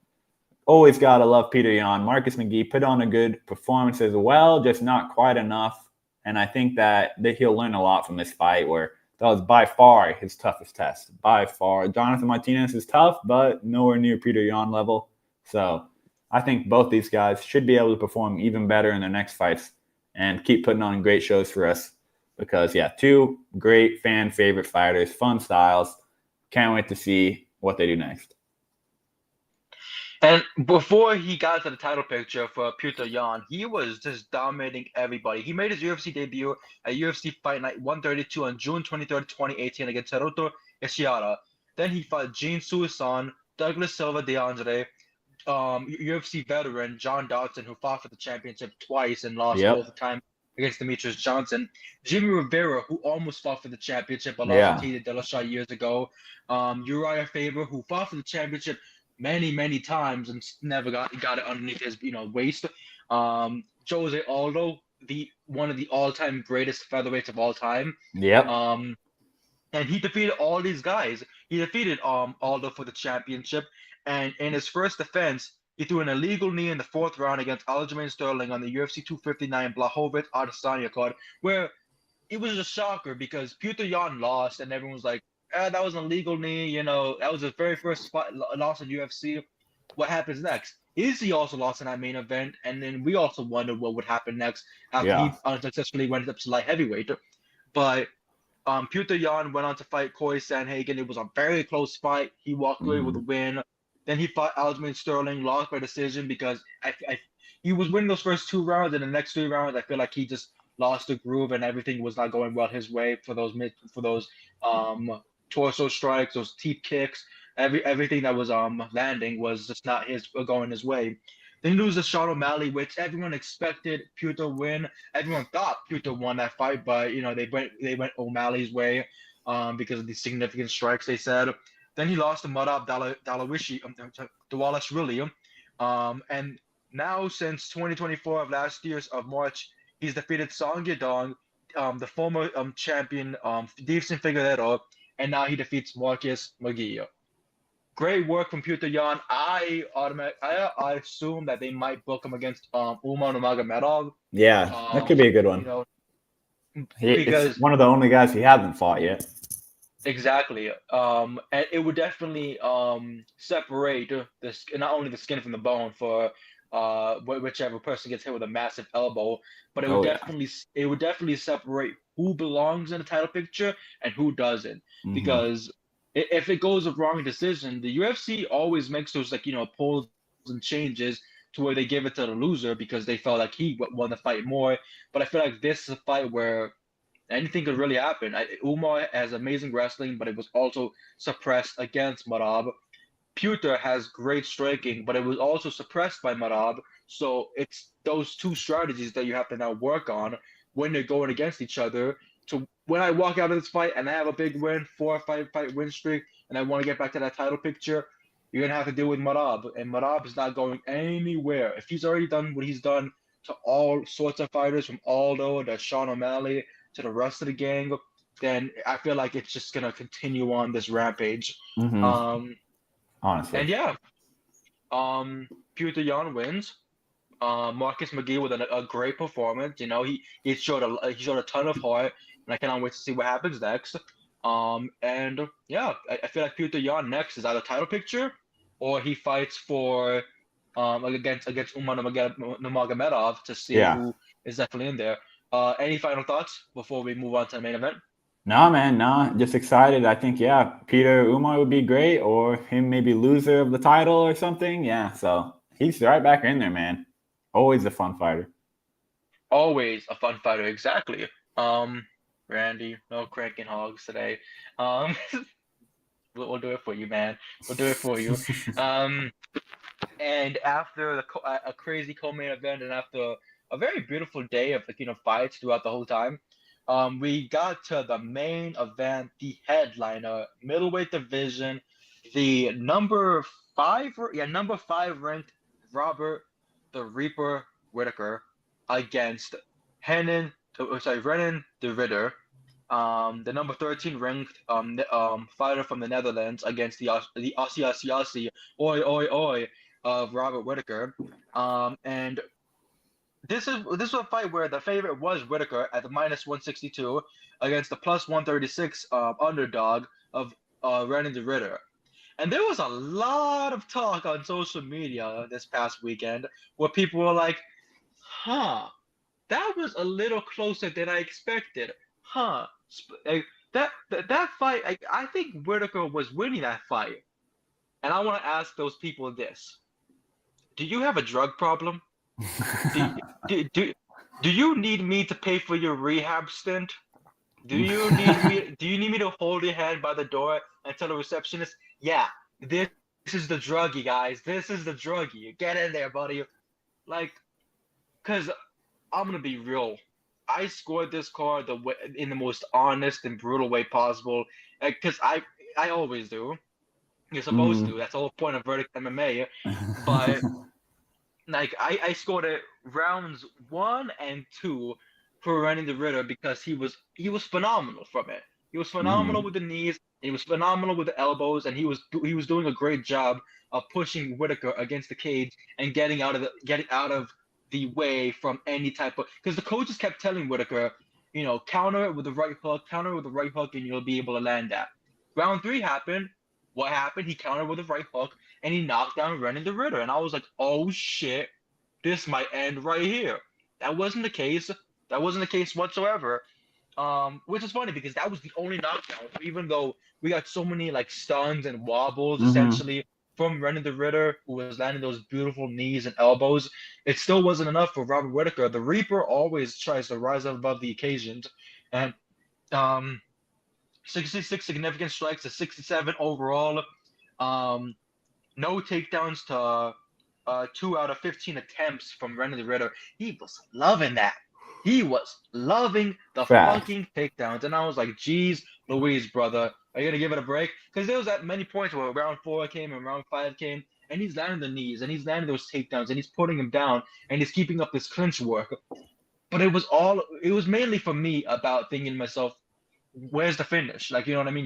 always got to love Petr Yan. Marcus McGee put on a good performance as well, just not quite enough. And I think that he'll learn a lot from this fight where that was by far his toughest test. By far. Jonathan Martinez is tough, but nowhere near Petr Yan level. So I think both these guys should be able to perform even better in their next fights and keep putting on great shows for us. Because, yeah, 2 great fan favorite fighters, fun styles. Can't wait to see what they do next. And before he got to the title picture for Petr Yan, he was just dominating everybody. He made his UFC debut at UFC Fight Night 132 on June 23rd, 2018 against Hiroto Ishihara. Then he fought Gene Suisan, Douglas Silva DeAndre, UFC veteran John Dodson, who fought for the championship twice and lost both the time against Demetrius Johnson. Jimmy Rivera, who almost fought for the championship but lost to Tito Dillashaw years ago. Uriah Faber, who fought for the championship many, many times and never got it underneath his waist. Jose Aldo, one of the all-time greatest featherweights of all time. And he defeated all these guys. He defeated Aldo for the championship. And in his first defense, he threw an illegal knee in the 4th round against Aljamain Sterling on the UFC 259 Blachowicz Adesanya card, where it was a shocker because Petr Yan lost, and everyone was like, that was an illegal knee. That was his very first loss in UFC. What happens next? Izzy also lost in that main event, and then we also wondered what would happen next after he unsuccessfully went up to light heavyweight. But Petr Yan went on to fight Corey Sandhagen. It was a very close fight. He walked away with a win. Then he fought Aljamain Sterling, lost by decision because he was winning those first 2 rounds, and the next 3 rounds, I feel like he just lost the groove and everything was not going well his way for those torso strikes, those teep kicks, everything that was landing was just not going his way. Then he loses to Sean O'Malley, which everyone expected Pure to win. Everyone thought Pure won that fight, but they went O'Malley's way because of the significant strikes they said. Then he lost to Madab Dawalashvili, and now since 2024 of last year's of March, he's defeated Song Yadong, the former champion Davison Figueiredo, and now he defeats Marcus McGee. Great work from Petr Yan. I assume that they might book him against Umar Nurmagomedov. Yeah, that could be a good one. Because it's one of the only guys he hasn't fought yet. Exactly. And it would definitely separate not only the skin from the bone for whichever person gets hit with a massive elbow, but it would definitely separate who belongs in the title picture and who doesn't. Mm-hmm. Because if it goes a wrong decision, the UFC always makes those pulls and changes to where they give it to the loser because they felt like he won the fight more. But I feel like this is a fight where anything could really happen. Umar has amazing wrestling, but it was also suppressed against Madab. Petr has great striking, but it was also suppressed by Madab. So it's those two strategies that you have to now work on when they're going against each other. So when I walk out of this fight and I have a big win, 4 or 5 fight win streak, and I want to get back to that title picture, you're going to have to deal with Madab. And Madab is not going anywhere. If he's already done what he's done to all sorts of fighters, from Aldo to Sean O'Malley to the rest of the gang, then I feel like it's just going to continue on this rampage. Mm-hmm. Honestly. And yeah, Petr Yan wins. Marcus McGee with a great performance. He showed a ton of heart, and I cannot wait to see what happens next. And yeah, I feel like Petr Yan next is either title picture, or he fights for against Umar Nurmagomedov to see who is definitely in there. Any final thoughts before we move on to the main event? No, man, no. Just excited. I think, Petr Umar would be great, or him maybe loser of the title or something. Yeah, so he's right back in there, man. Always a fun fighter. Always a fun fighter, exactly. Randy, no cranking hogs today. We'll do it for you, man. We'll do it for you. And after a crazy co-main event, and after a very beautiful day of fights throughout the whole time, we got to the main event, the headliner, middleweight division, the number 5 ranked Robert the Reaper Whittaker against Renan de Ridder, the number 13 ranked fighter from the Netherlands against the Aussie of Robert Whittaker. And this was a fight where the favorite was Whittaker at the -162 against the +136 underdog of Renan de Ridder. And there was a lot of talk on social media this past weekend where people were like, that was a little closer than I expected. That fight, I think Whittaker was winning that fight. And I want to ask those people this. Do you have a drug problem? do you need me to pay for your rehab stint? Do you need me to hold your hand by the door and tell the receptionist, yeah, this is the druggie, guys. This is the druggie. Get in there, buddy. Because I'm going to be real. I scored this card in the most honest and brutal way possible. Because I always do. You're supposed to. That's the whole point of Verdict MMA. But I scored it rounds 1 and 2 for Renan de Ridder because he was phenomenal from it. He was phenomenal with the knees. He was phenomenal with the elbows, and he was doing a great job of pushing Whittaker against the cage and getting out of the way from any type of, because the coaches kept telling Whittaker, counter it with the right hook, and you'll be able to land that. Round 3 happened. What happened? He countered with the right hook, and he knocked down Renan de Ridder. And I was like, oh shit, this might end right here. That wasn't the case. That wasn't the case whatsoever. Which is funny because that was the only knockdown. Even though we got so many stuns and wobbles essentially from Renan de Ridder, who was landing those beautiful knees and elbows, it still wasn't enough for Robert Whittaker. The Reaper always tries to rise above the occasions, and 66 significant strikes to 67 overall. Um, no takedowns to 2 out of 15 attempts from Randy Ritter. He was loving that. He was loving the Facts. fucking takedowns. And I was like, geez, Louise, brother, are you going to give it a break? Because there was that many points where round 4 came and round 5 came, and he's landing the knees, and he's landing those takedowns, and he's putting him down, and he's keeping up this clinch work. But it was mainly for me about thinking to myself, where's the finish? Like, you know what I mean?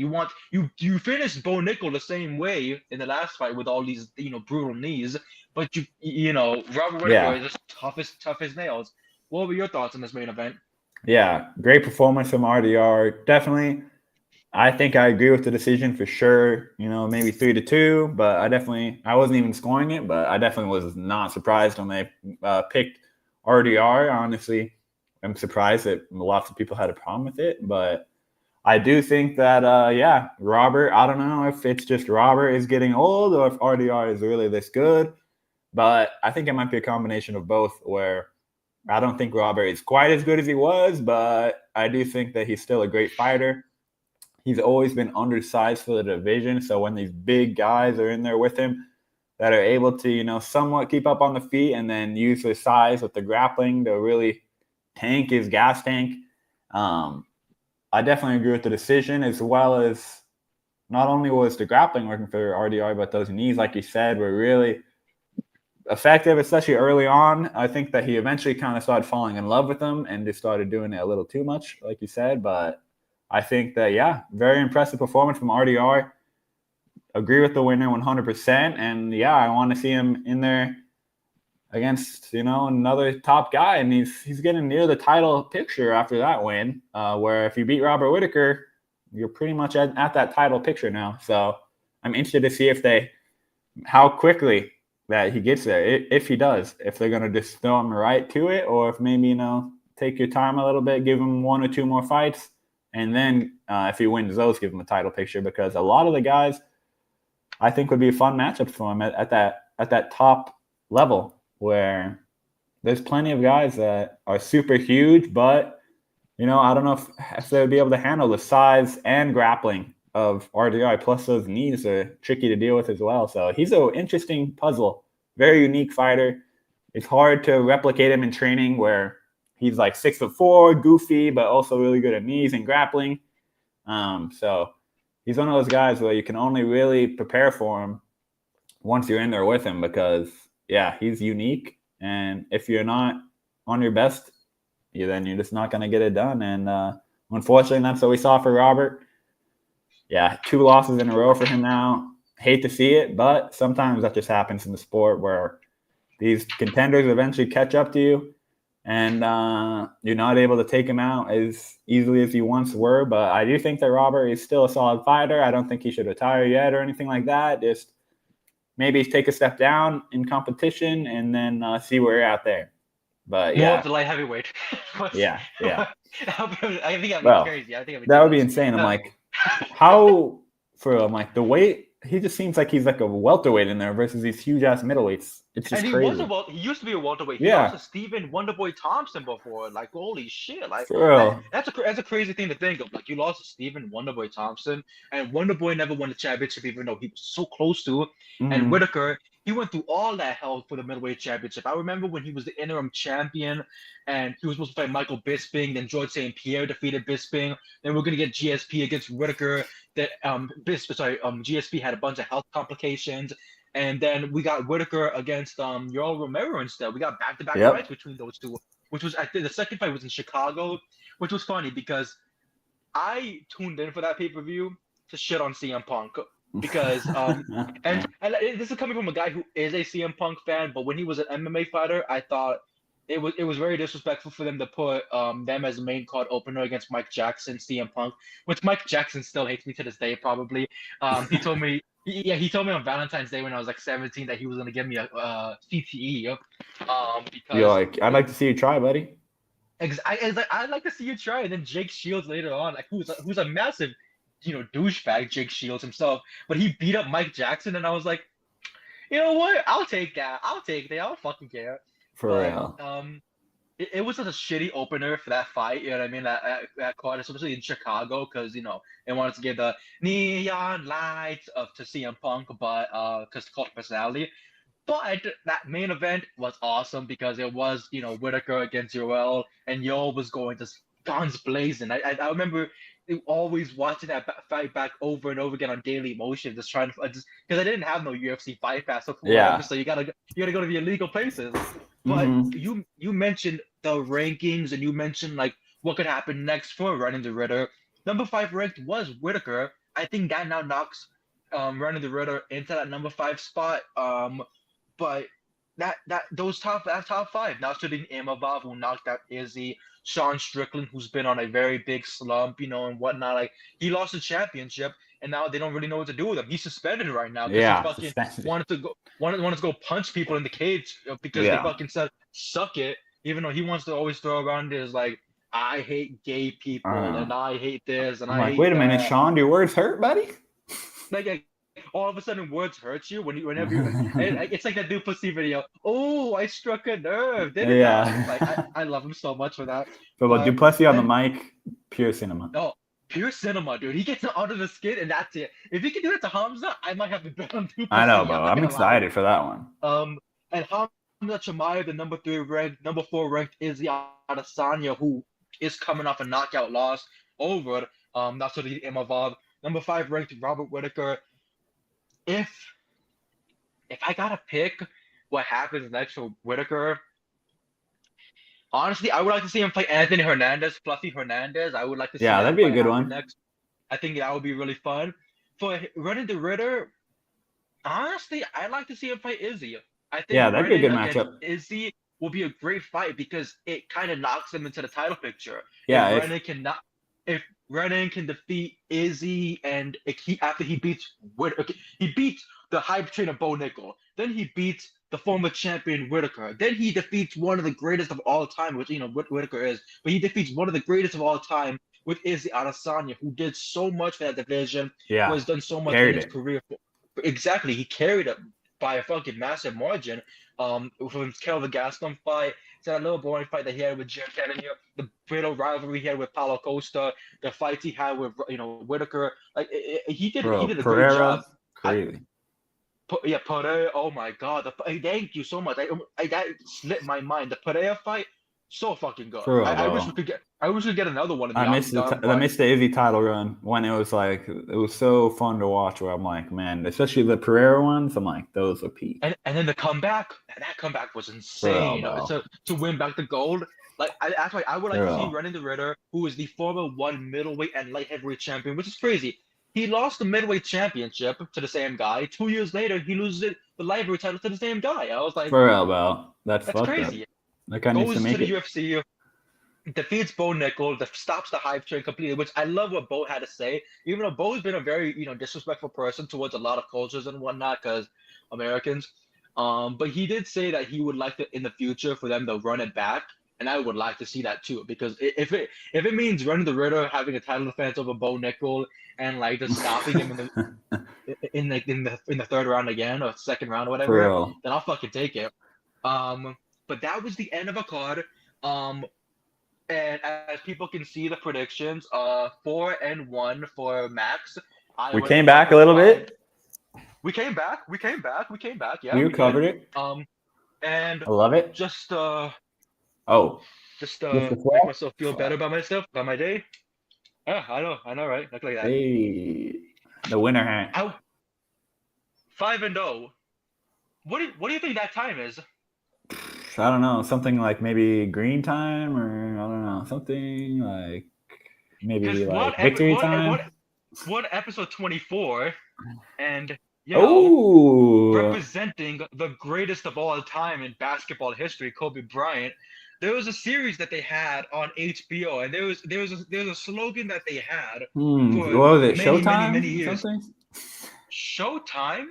You finished Bo Nickel the same way in the last fight with all these, brutal knees, but Robert Whittaker Yeah. is just tough as nails. What were your thoughts on this main event? Yeah. Great performance from RDR. Definitely. I think I agree with the decision for sure. Maybe 3-2, but I wasn't even scoring it, but I definitely was not surprised when they picked RDR. Honestly, I'm surprised that lots of people had a problem with it, but I do think that, Robert, I don't know if it's just Robert is getting old or if RDR is really this good, but I think it might be a combination of both where I don't think Robert is quite as good as he was, but I do think that he's still a great fighter. He's always been undersized for the division, so when these big guys are in there with him that are able to, somewhat keep up on the feet and then use their size with the grappling to really tank his gas tank, I definitely agree with the decision, as well as not only was the grappling working for RDR, but those knees, like you said, were really effective, especially early on. I think that he eventually kind of started falling in love with them and just started doing it a little too much, like you said. But I think that, very impressive performance from RDR. Agree with the winner 100%. And, I want to see him in there against, another top guy. And he's getting near the title picture after that win, where if you beat Robert Whittaker, you're pretty much at that title picture now. So I'm interested to see how quickly that he gets there, if he does, if they're going to just throw him right to it, or if maybe, take your time a little bit, give him 1 or 2 more fights, and then if he wins those, give him a title picture, because a lot of the guys I think would be a fun matchup for him at that top level, where there's plenty of guys that are super huge, but I don't know if they would be able to handle the size and grappling of RDR. Plus, those knees are tricky to deal with as well. So he's an interesting puzzle, very unique fighter. It's hard to replicate him in training, where he's like 6'4", goofy, but also really good at knees and grappling. So he's one of those guys where you can only really prepare for him once you're in there with him, because he's unique, and if you're not on your best, then you're just not going to get it done. And unfortunately, that's what we saw for Robert. 2 losses in a row for him now. Hate to see it, but sometimes that just happens in the sport, where these contenders eventually catch up to you, and you're not able to take him out as easily as you once were. But I do think that Robert is still a solid fighter. I don't think he should retire yet or anything like that. Just maybe take a step down in competition and then see where you're at there. But More of the light heavyweight. I think that'd be crazy. I think that would be insane. I'm like, the weight, he just seems like he's like a welterweight in there versus these huge ass middleweights. It's just crazy. He used to be a welterweight. He lost to Stephen Wonderboy Thompson before. Like, holy shit! Like, that's a crazy thing to think of. Like, you lost to Stephen Wonderboy Thompson, and Wonderboy never won the championship, even though he was so close to. Mm-hmm. And Whittaker, he went through all that hell for the middleweight championship. I remember when he was the interim champion, and he was supposed to fight Michael Bisping. Then George St. Pierre defeated Bisping. Then we're gonna get GSP against Whittaker. That GSP had a bunch of health complications. And then we got Whittaker against Yoel Romero instead. We got back-to-back fights between those two, which was, I think, the second fight was in Chicago, which was funny because I tuned in for that pay-per-view to shit on CM Punk, because and this is coming from a guy who is a CM Punk fan, but when he was an MMA fighter, I thought it was very disrespectful for them to put them as the main card opener against Mike Jackson, CM Punk, which Mike Jackson still hates me to this day, probably. He told me. He told me on Valentine's Day when I was like 17 that he was gonna give me a CTE. Because I'd like to see you try, buddy. I'd like to see you try. And then Jake Shields later on, like who's a massive, douchebag, Jake Shields himself, but he beat up Mike Jackson, and I was like, you know what? I'll take that. I don't fucking care. For real. it was such a shitty opener for that fight. You know what I mean? That card, especially in Chicago, because they wanted to give the neon lights of to CM Punk, but because cult personality. But that main event was awesome because it was Whittaker against Yoel, and Yoel was going just guns blazing. I remember always watching that fight back over and over again on Daily Motion, just trying to just because I didn't have no UFC Fight Pass or whatever, Yeah. so you gotta go to the illegal places. But Hmm. you mentioned the rankings and you mentioned like what could happen next for Running the Ritter. Number 5 ranked was Whittaker. I think that now knocks Running the Ritter into that number 5 spot. But that top 5 now sitting Imavov, who knocked out Izzy, Sean Strickland, who's been on a very big slump, and whatnot. Like he lost the championship, and now they don't really know what to do with him. He's suspended right now because he Yeah, fucking suspended. wanted to go punch people in the cage because they Yeah. fucking said suck it, even though he wants to always throw around his like I hate gay people and I hate this and I'm I like, hate wait a minute, that. Sean, do your words hurt, buddy? Like all of a sudden words hurt you whenever you it's like that new pussy video. Oh, I struck a nerve, didn't I? Like Yeah. I love him so much for that. But But Duplessis on the then mic, pure cinema. oh, pure cinema, dude. He gets under the skin and that's it. If he can do that to Hamza, I might have to bet on two I know, pussy. bro. I'm not I'm gonna lie. excited for that one. And Hamza Chimaev, the number 4 ranked Izzy Adesanya, who is coming off a knockout loss over Nasruddin Imavov. Number 5 ranked Robert Whittaker. If I gotta pick what happens next for Whittaker, honestly, I would like to see him play Anthony Hernandez, Fluffy Hernandez. I would like to see Yeah, that'd that be a fight good happen one. next. I think that would be really fun. For Running the Ritter, honestly, I'd like to see him fight Izzy. I think Yeah, that'd be a Renan good against matchup. Izzy will be a great fight because it kind of knocks him into the title picture. If Yeah, Renan can not, if Renan can defeat Izzy and after he beats he beats the hype train of Bo Nickel, then he beats the former champion Whittaker, then he defeats one of the greatest of all time, which Whittaker is, but he defeats one of the greatest of all time with Izzy Adesanya, who did so much for that division, who yeah, has done so much in carried his it. career. Exactly, he carried it by a fucking massive margin. From Kelvin Gastelum fight to that little boring fight that he had with Jim Cannonier, the brittle rivalry he had with Paulo Costa, the fights he had with Whittaker. Like he Bro, did a great job. Pereira, crazy. Yeah, Pereira. Oh my God, thank you so much. That slipped my mind. The Pereira fight, so fucking good. For real, I wish we bro. could get. I wish we could get another one in the I missed octagon. I missed the Izzy title run when it was so fun to watch. Where I'm like, man, especially the Pereira ones. I'm like, those are peak. And then the comeback, that comeback was insane. To win back the gold. Like that's why I would like to see Running the Ritter, who is the former 1 middleweight and light heavyweight champion, which is crazy. He lost the middleweight championship to the same guy. 2 years later, he loses the light heavyweight title to the same guy. I was like, For real, bro. That's fucked crazy. Up. That guy needs to Goes make to the it. UFC, defeats Bo Nickel, stops the hype train completely, which I love what Bo had to say. Even though Bo's been a very, disrespectful person towards a lot of cultures and whatnot, because Americans. But he did say that he would like to, in the future, for them to run it back, and I would like to see that too. Because if it means Running the Ritter having a title defense over Bo Nickel and like just stopping him in the third round again or second round or whatever, then I'll fucking take it. But that was the end of a card. And as people can see the predictions, 4-1 for Max. We came back a little bit. We came back. Yeah, we covered it. And I love it. Just make myself feel better about myself, about my day. Yeah, I know, right? Look like that. Hey, the winner hat. 5-0. What do you think that time is? I don't know, something like maybe green time, or I don't know, something like maybe like victory time. What episode 24, and representing the greatest of all time in basketball history, Kobe Bryant. There was a series that they had on HBO, and there was a slogan that they had for what was it? many, Showtime? many years. Something? Showtime,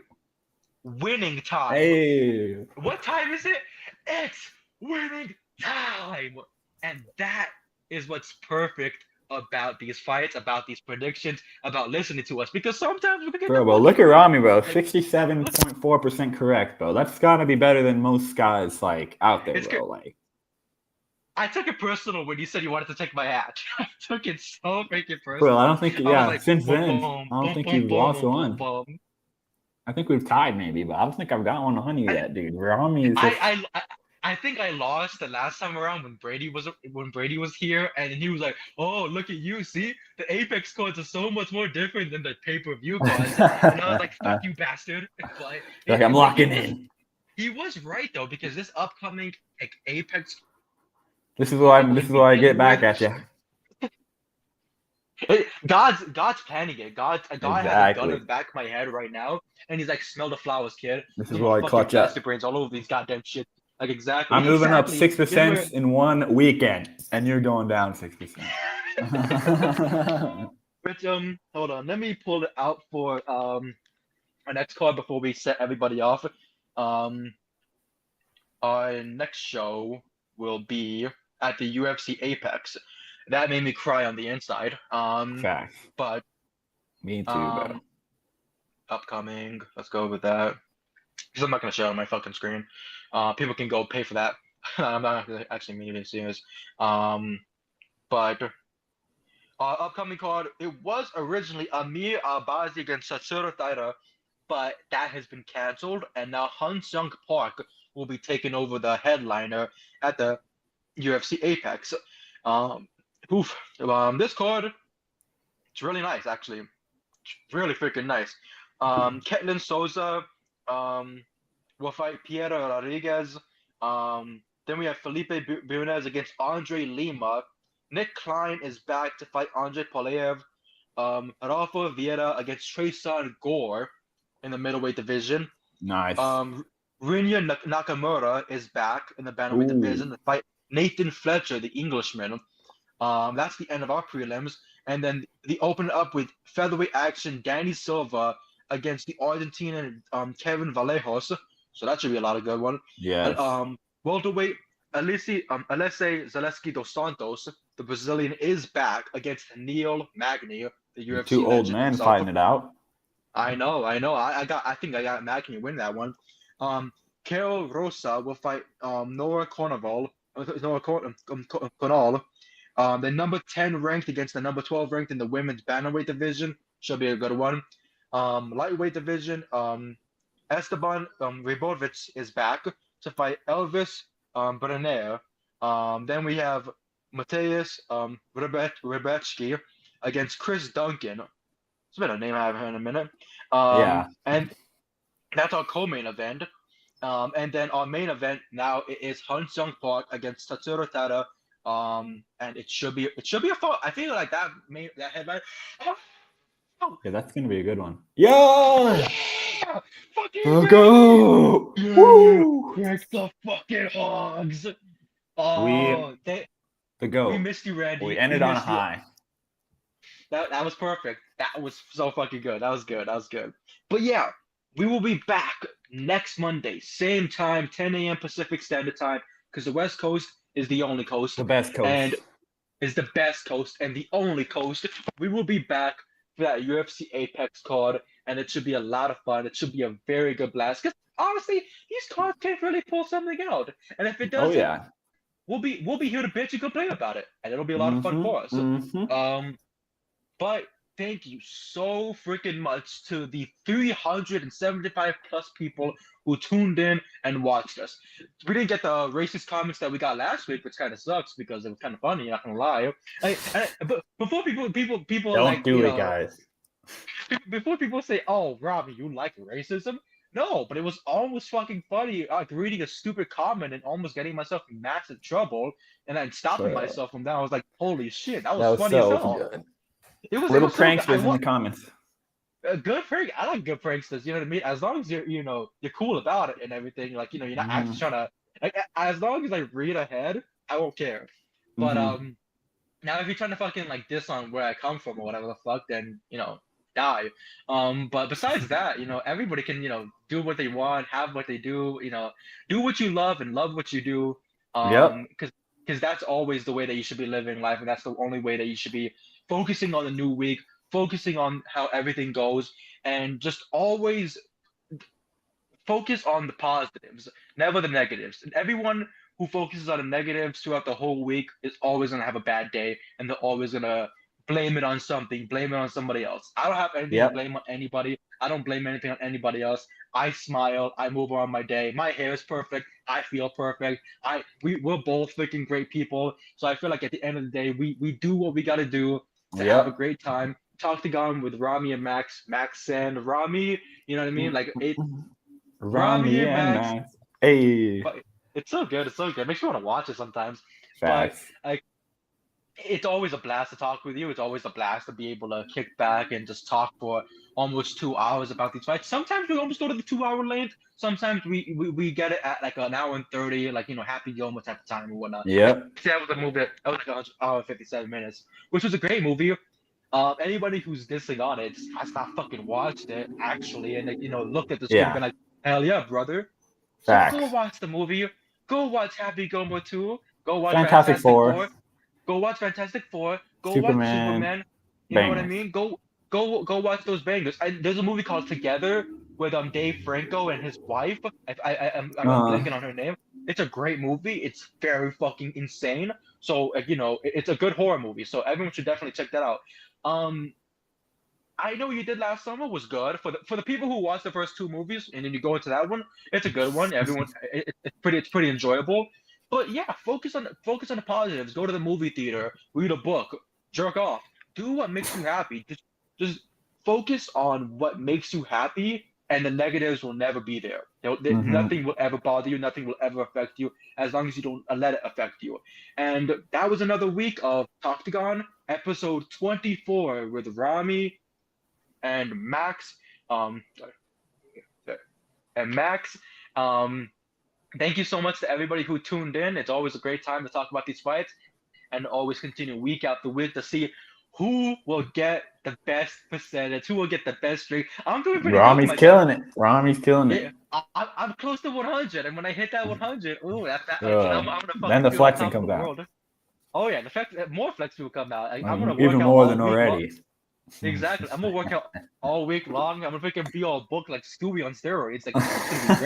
winning time. Hey, what time is it? It's winning time, and that is what's perfect about these fights, about these predictions, about listening to us. Because sometimes we can get. Bro, look at Rami, bro. 67.4% correct, bro. That's gotta be better than most guys like out there, bro. Like, I took it personal when you said you wanted to take my hat. I took it so freaking Well, I personal. don't think. I was Yeah, like, since boom, then, boom, I don't boom, think boom, you've lost boom, boom, one. boom. I think we've tied maybe, but I don't think I've got one on you I, yet, dude. Rami is just. I think I lost the last time around when Brady was here, and he was like, "Oh, look at you! See, the Apex cards are so much more different than the pay-per-view cards." And I was like, "Fuck you, bastard!" But Like I'm but locking in. he was right though, because this upcoming like Apex This is why. card will This is be why I get filled back with at you. God's planning it. God has a gun in Exactly. the back of my head right now, and he's like, "Smell the flowers, kid." This is There's more why I fucking clutch blaster up. brains all over these goddamn shit. Like I'm exactly, moving up exactly. This is 6% in one weekend, and you're going down 6%. But hold on, let me pull it out for our next card before we set everybody off. Um, our next show will be at the UFC Apex. That made me cry on the inside. Facts. But Me too, bro. um, upcoming. Let's go with that. Because I'm not gonna show it on my fucking screen. People can go pay for that. I'm not actually meaning to see this. But upcoming card. It was originally Amir Albazi against Sachiro Taira, but that has been canceled, and now Han Sung Park will be taking over the headliner at the UFC Apex. Um, oof. This card, it's really nice, actually. It's really freaking nice. Ketlin Souza will fight Piero Rodriguez. Then we have Felipe Bunes against Andre Lima. Nick Klein is back to fight Andre Polev. Rafa Vieira against Trayson Gore in the middleweight division. Nice. Rinya Nakamura is back in the bantamweight Ooh. division to fight Nathan Fletcher, the Englishman. That's the end of our prelims. And then the open up with featherweight action, Danny Silva against the Argentinian Kevin Vallejos. So that should be a lot of good one. Yes. Welterweight, Alessei Zaleski dos Santos, the Brazilian, is back against Neil Magny, the The UFC two old legend men himself. fighting it out. I know. I think I got Magny win that one. Carol Rosa will fight Nora Cornwall. Cornwall. The number 10 ranked against the number 12 ranked in the women's bantamweight division. Should be a good one. Lightweight division, Esteban Ribovic is back to fight Elvis Brenner. Then we have Mateus Rebetsky against Chris Duncan. It's been a name I haven't heard in a minute. Yeah. And that's our co-main event. And then our main event now is Han Sung Park against Tatsuro Tada. And it should be a fun. I feel like that headline. Yeah, that's gonna be a good one. Yeah! Yeah! Fucking Go ready! go! Yeah! Woo! Break the fucking hogs! We We go. missed you, Randy. We We ended on a missed you. high. That was perfect. That was so fucking good. That was good. That was good. But yeah, we will be back next Monday, same time, 10 a.m. Pacific Standard Time, because the West Coast is the only coast The best coast. and is the best coast and the only coast. We will be back for that UFC Apex card, and it should be a lot of fun. It should be a very good blast. Because honestly, these cards can't really pull something out. And if it Oh doesn't, yeah. we'll be here to bitch and complain about it, and it'll be a lot of fun Mm-hmm. for us. Mm-hmm. But thank you so freaking much to the 375 plus people who tuned in and watched us. We didn't get the racist comments that we got last week, which kind of sucks because it was kind of funny. Not gonna lie. But before people Don't like do it, guys. before people say, "Oh, Robbie, you like racism?" No, but it was almost fucking funny, like reading a stupid comment and almost getting myself in massive trouble, and then stopping myself from that. I was like, "Holy shit, that was funny as so hell." good. It was Little so good. pranksters in the comments. Good prank. I like good pranksters. You know what I mean? As long as you're cool about it and everything. Like you're not actually trying to. Like, as long as I read ahead, I won't care. But now if you're trying to fucking like diss on where I come from or whatever the fuck, then die. But besides that, everybody can do what they want, have what they do. Do what you love and love what you do. Yep. Because that's always the way that you should be living life, and that's the only way that you should be focusing on the new week, focusing on how everything goes, and just always focus on the positives, never the negatives. And everyone who focuses on the negatives throughout the whole week is always gonna have a bad day, and they're always gonna blame it on something, blame it on somebody else. I don't have anything to blame on anybody. I don't blame anything on anybody else. I smile. I move on my day. My hair is perfect. I feel perfect. We're both freaking great people. So I feel like at the end of the day, we do what we gotta do to have a great time. Talktagon with Rami and Max, Max and Rami. You know what I mean? Like Rami and Max. Hey, But it's so good. It's so good. It makes me want to watch it sometimes. facts. But like, it's always a blast to talk with you. It's always a blast to be able to kick back and just talk for almost 2 hours about these fights. Sometimes we almost go to the 2 hour length. Sometimes we get it at like an hour and 30, like, you know, Happy Gilmore type of time or whatnot. Yep. That was a movie that was like an hour and 57 minutes, which was a great movie. Anybody who's dissing on it has not fucking watched it actually, and like, you know, looked at the screen and been like, hell yeah, brother. So Facts. go watch the movie. Go watch Happy Gilmore 2. Go watch Fantastic Four. Go watch Fantastic Four. Go watch Superman. Superman. You know what I Bangers. mean? Go watch those bangers. There's a movie called Together with Dave Franco and his wife. I'm blanking on her name. It's a great movie. It's very fucking insane. So you know, it's a good horror movie. So everyone should definitely check that out. I Know What You Did Last Summer was good for the people who watched the first two movies and then you go into that one. It's a good one. Everyone, it's pretty enjoyable. But yeah, focus on the positives. Go to the movie theater, read a book, jerk off, do what makes you happy. Just focus on what makes you happy, and the negatives will never be there. Nothing will ever bother you. Nothing will ever affect you as long as you don't let it affect you. And that was another week of Talktagon, episode 24 with Rami and Max. Thank you so much to everybody who tuned in. It's always a great time to talk about these fights and always continue week after week to see who will get the best percentage, who will get the best streak. I'm doing pretty Rami's good. killing it. Rami's killing it. I'm close to 100, and when I hit that 100, I'm gonna then the flexing comes out. World. Oh yeah, more flex will come out. I'm gonna work even out more all than already. Exactly. I'm gonna work out all week long. I'm gonna freaking be all booked like Scooby on steroids. Like, it's gonna be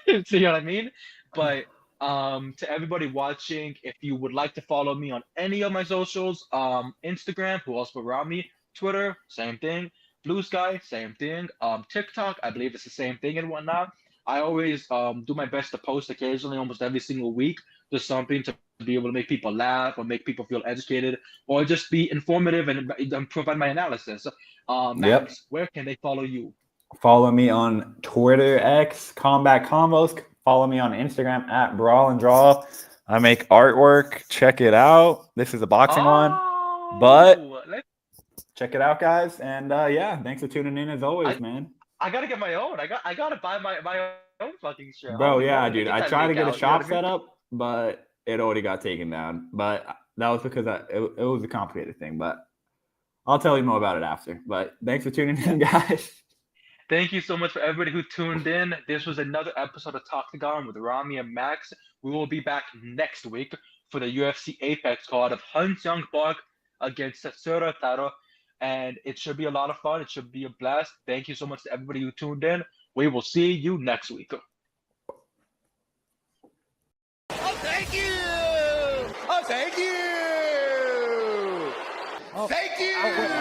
great. See what I mean? But to everybody watching, if you would like to follow me on any of my socials, Instagram, who else but Rami, Twitter, same thing, Blue Sky, same thing, TikTok, I believe it's the same thing and whatnot. I always do my best to post occasionally, almost every single week, just something to be able to make people laugh or make people feel educated or just be informative and provide my analysis. Max, where can they follow you? Follow me on Twitter, X, Combat Combos. Follow me on Instagram at Brawl and Draw. I make artwork. Check it out. This is a boxing one, but check it out, guys. And yeah, thanks for tuning in as always, man. I gotta get my own. I gotta buy my own fucking shirt. Bro, yeah, dude. I tried to get a shop set up, but it already got taken down. But that was because it was a complicated thing. But I'll tell you more about it after. But thanks for tuning in, guys. Thank you so much for everybody who tuned in. This was another episode of Talktagon with Rami and Max. We will be back next week for the UFC Apex card of Han Seung-Park against Setsura Taro. And it should be a lot of fun. It should be a blast. Thank you so much to everybody who tuned in. We will see you next week. Oh, thank you! Oh, thank you! Oh, thank you!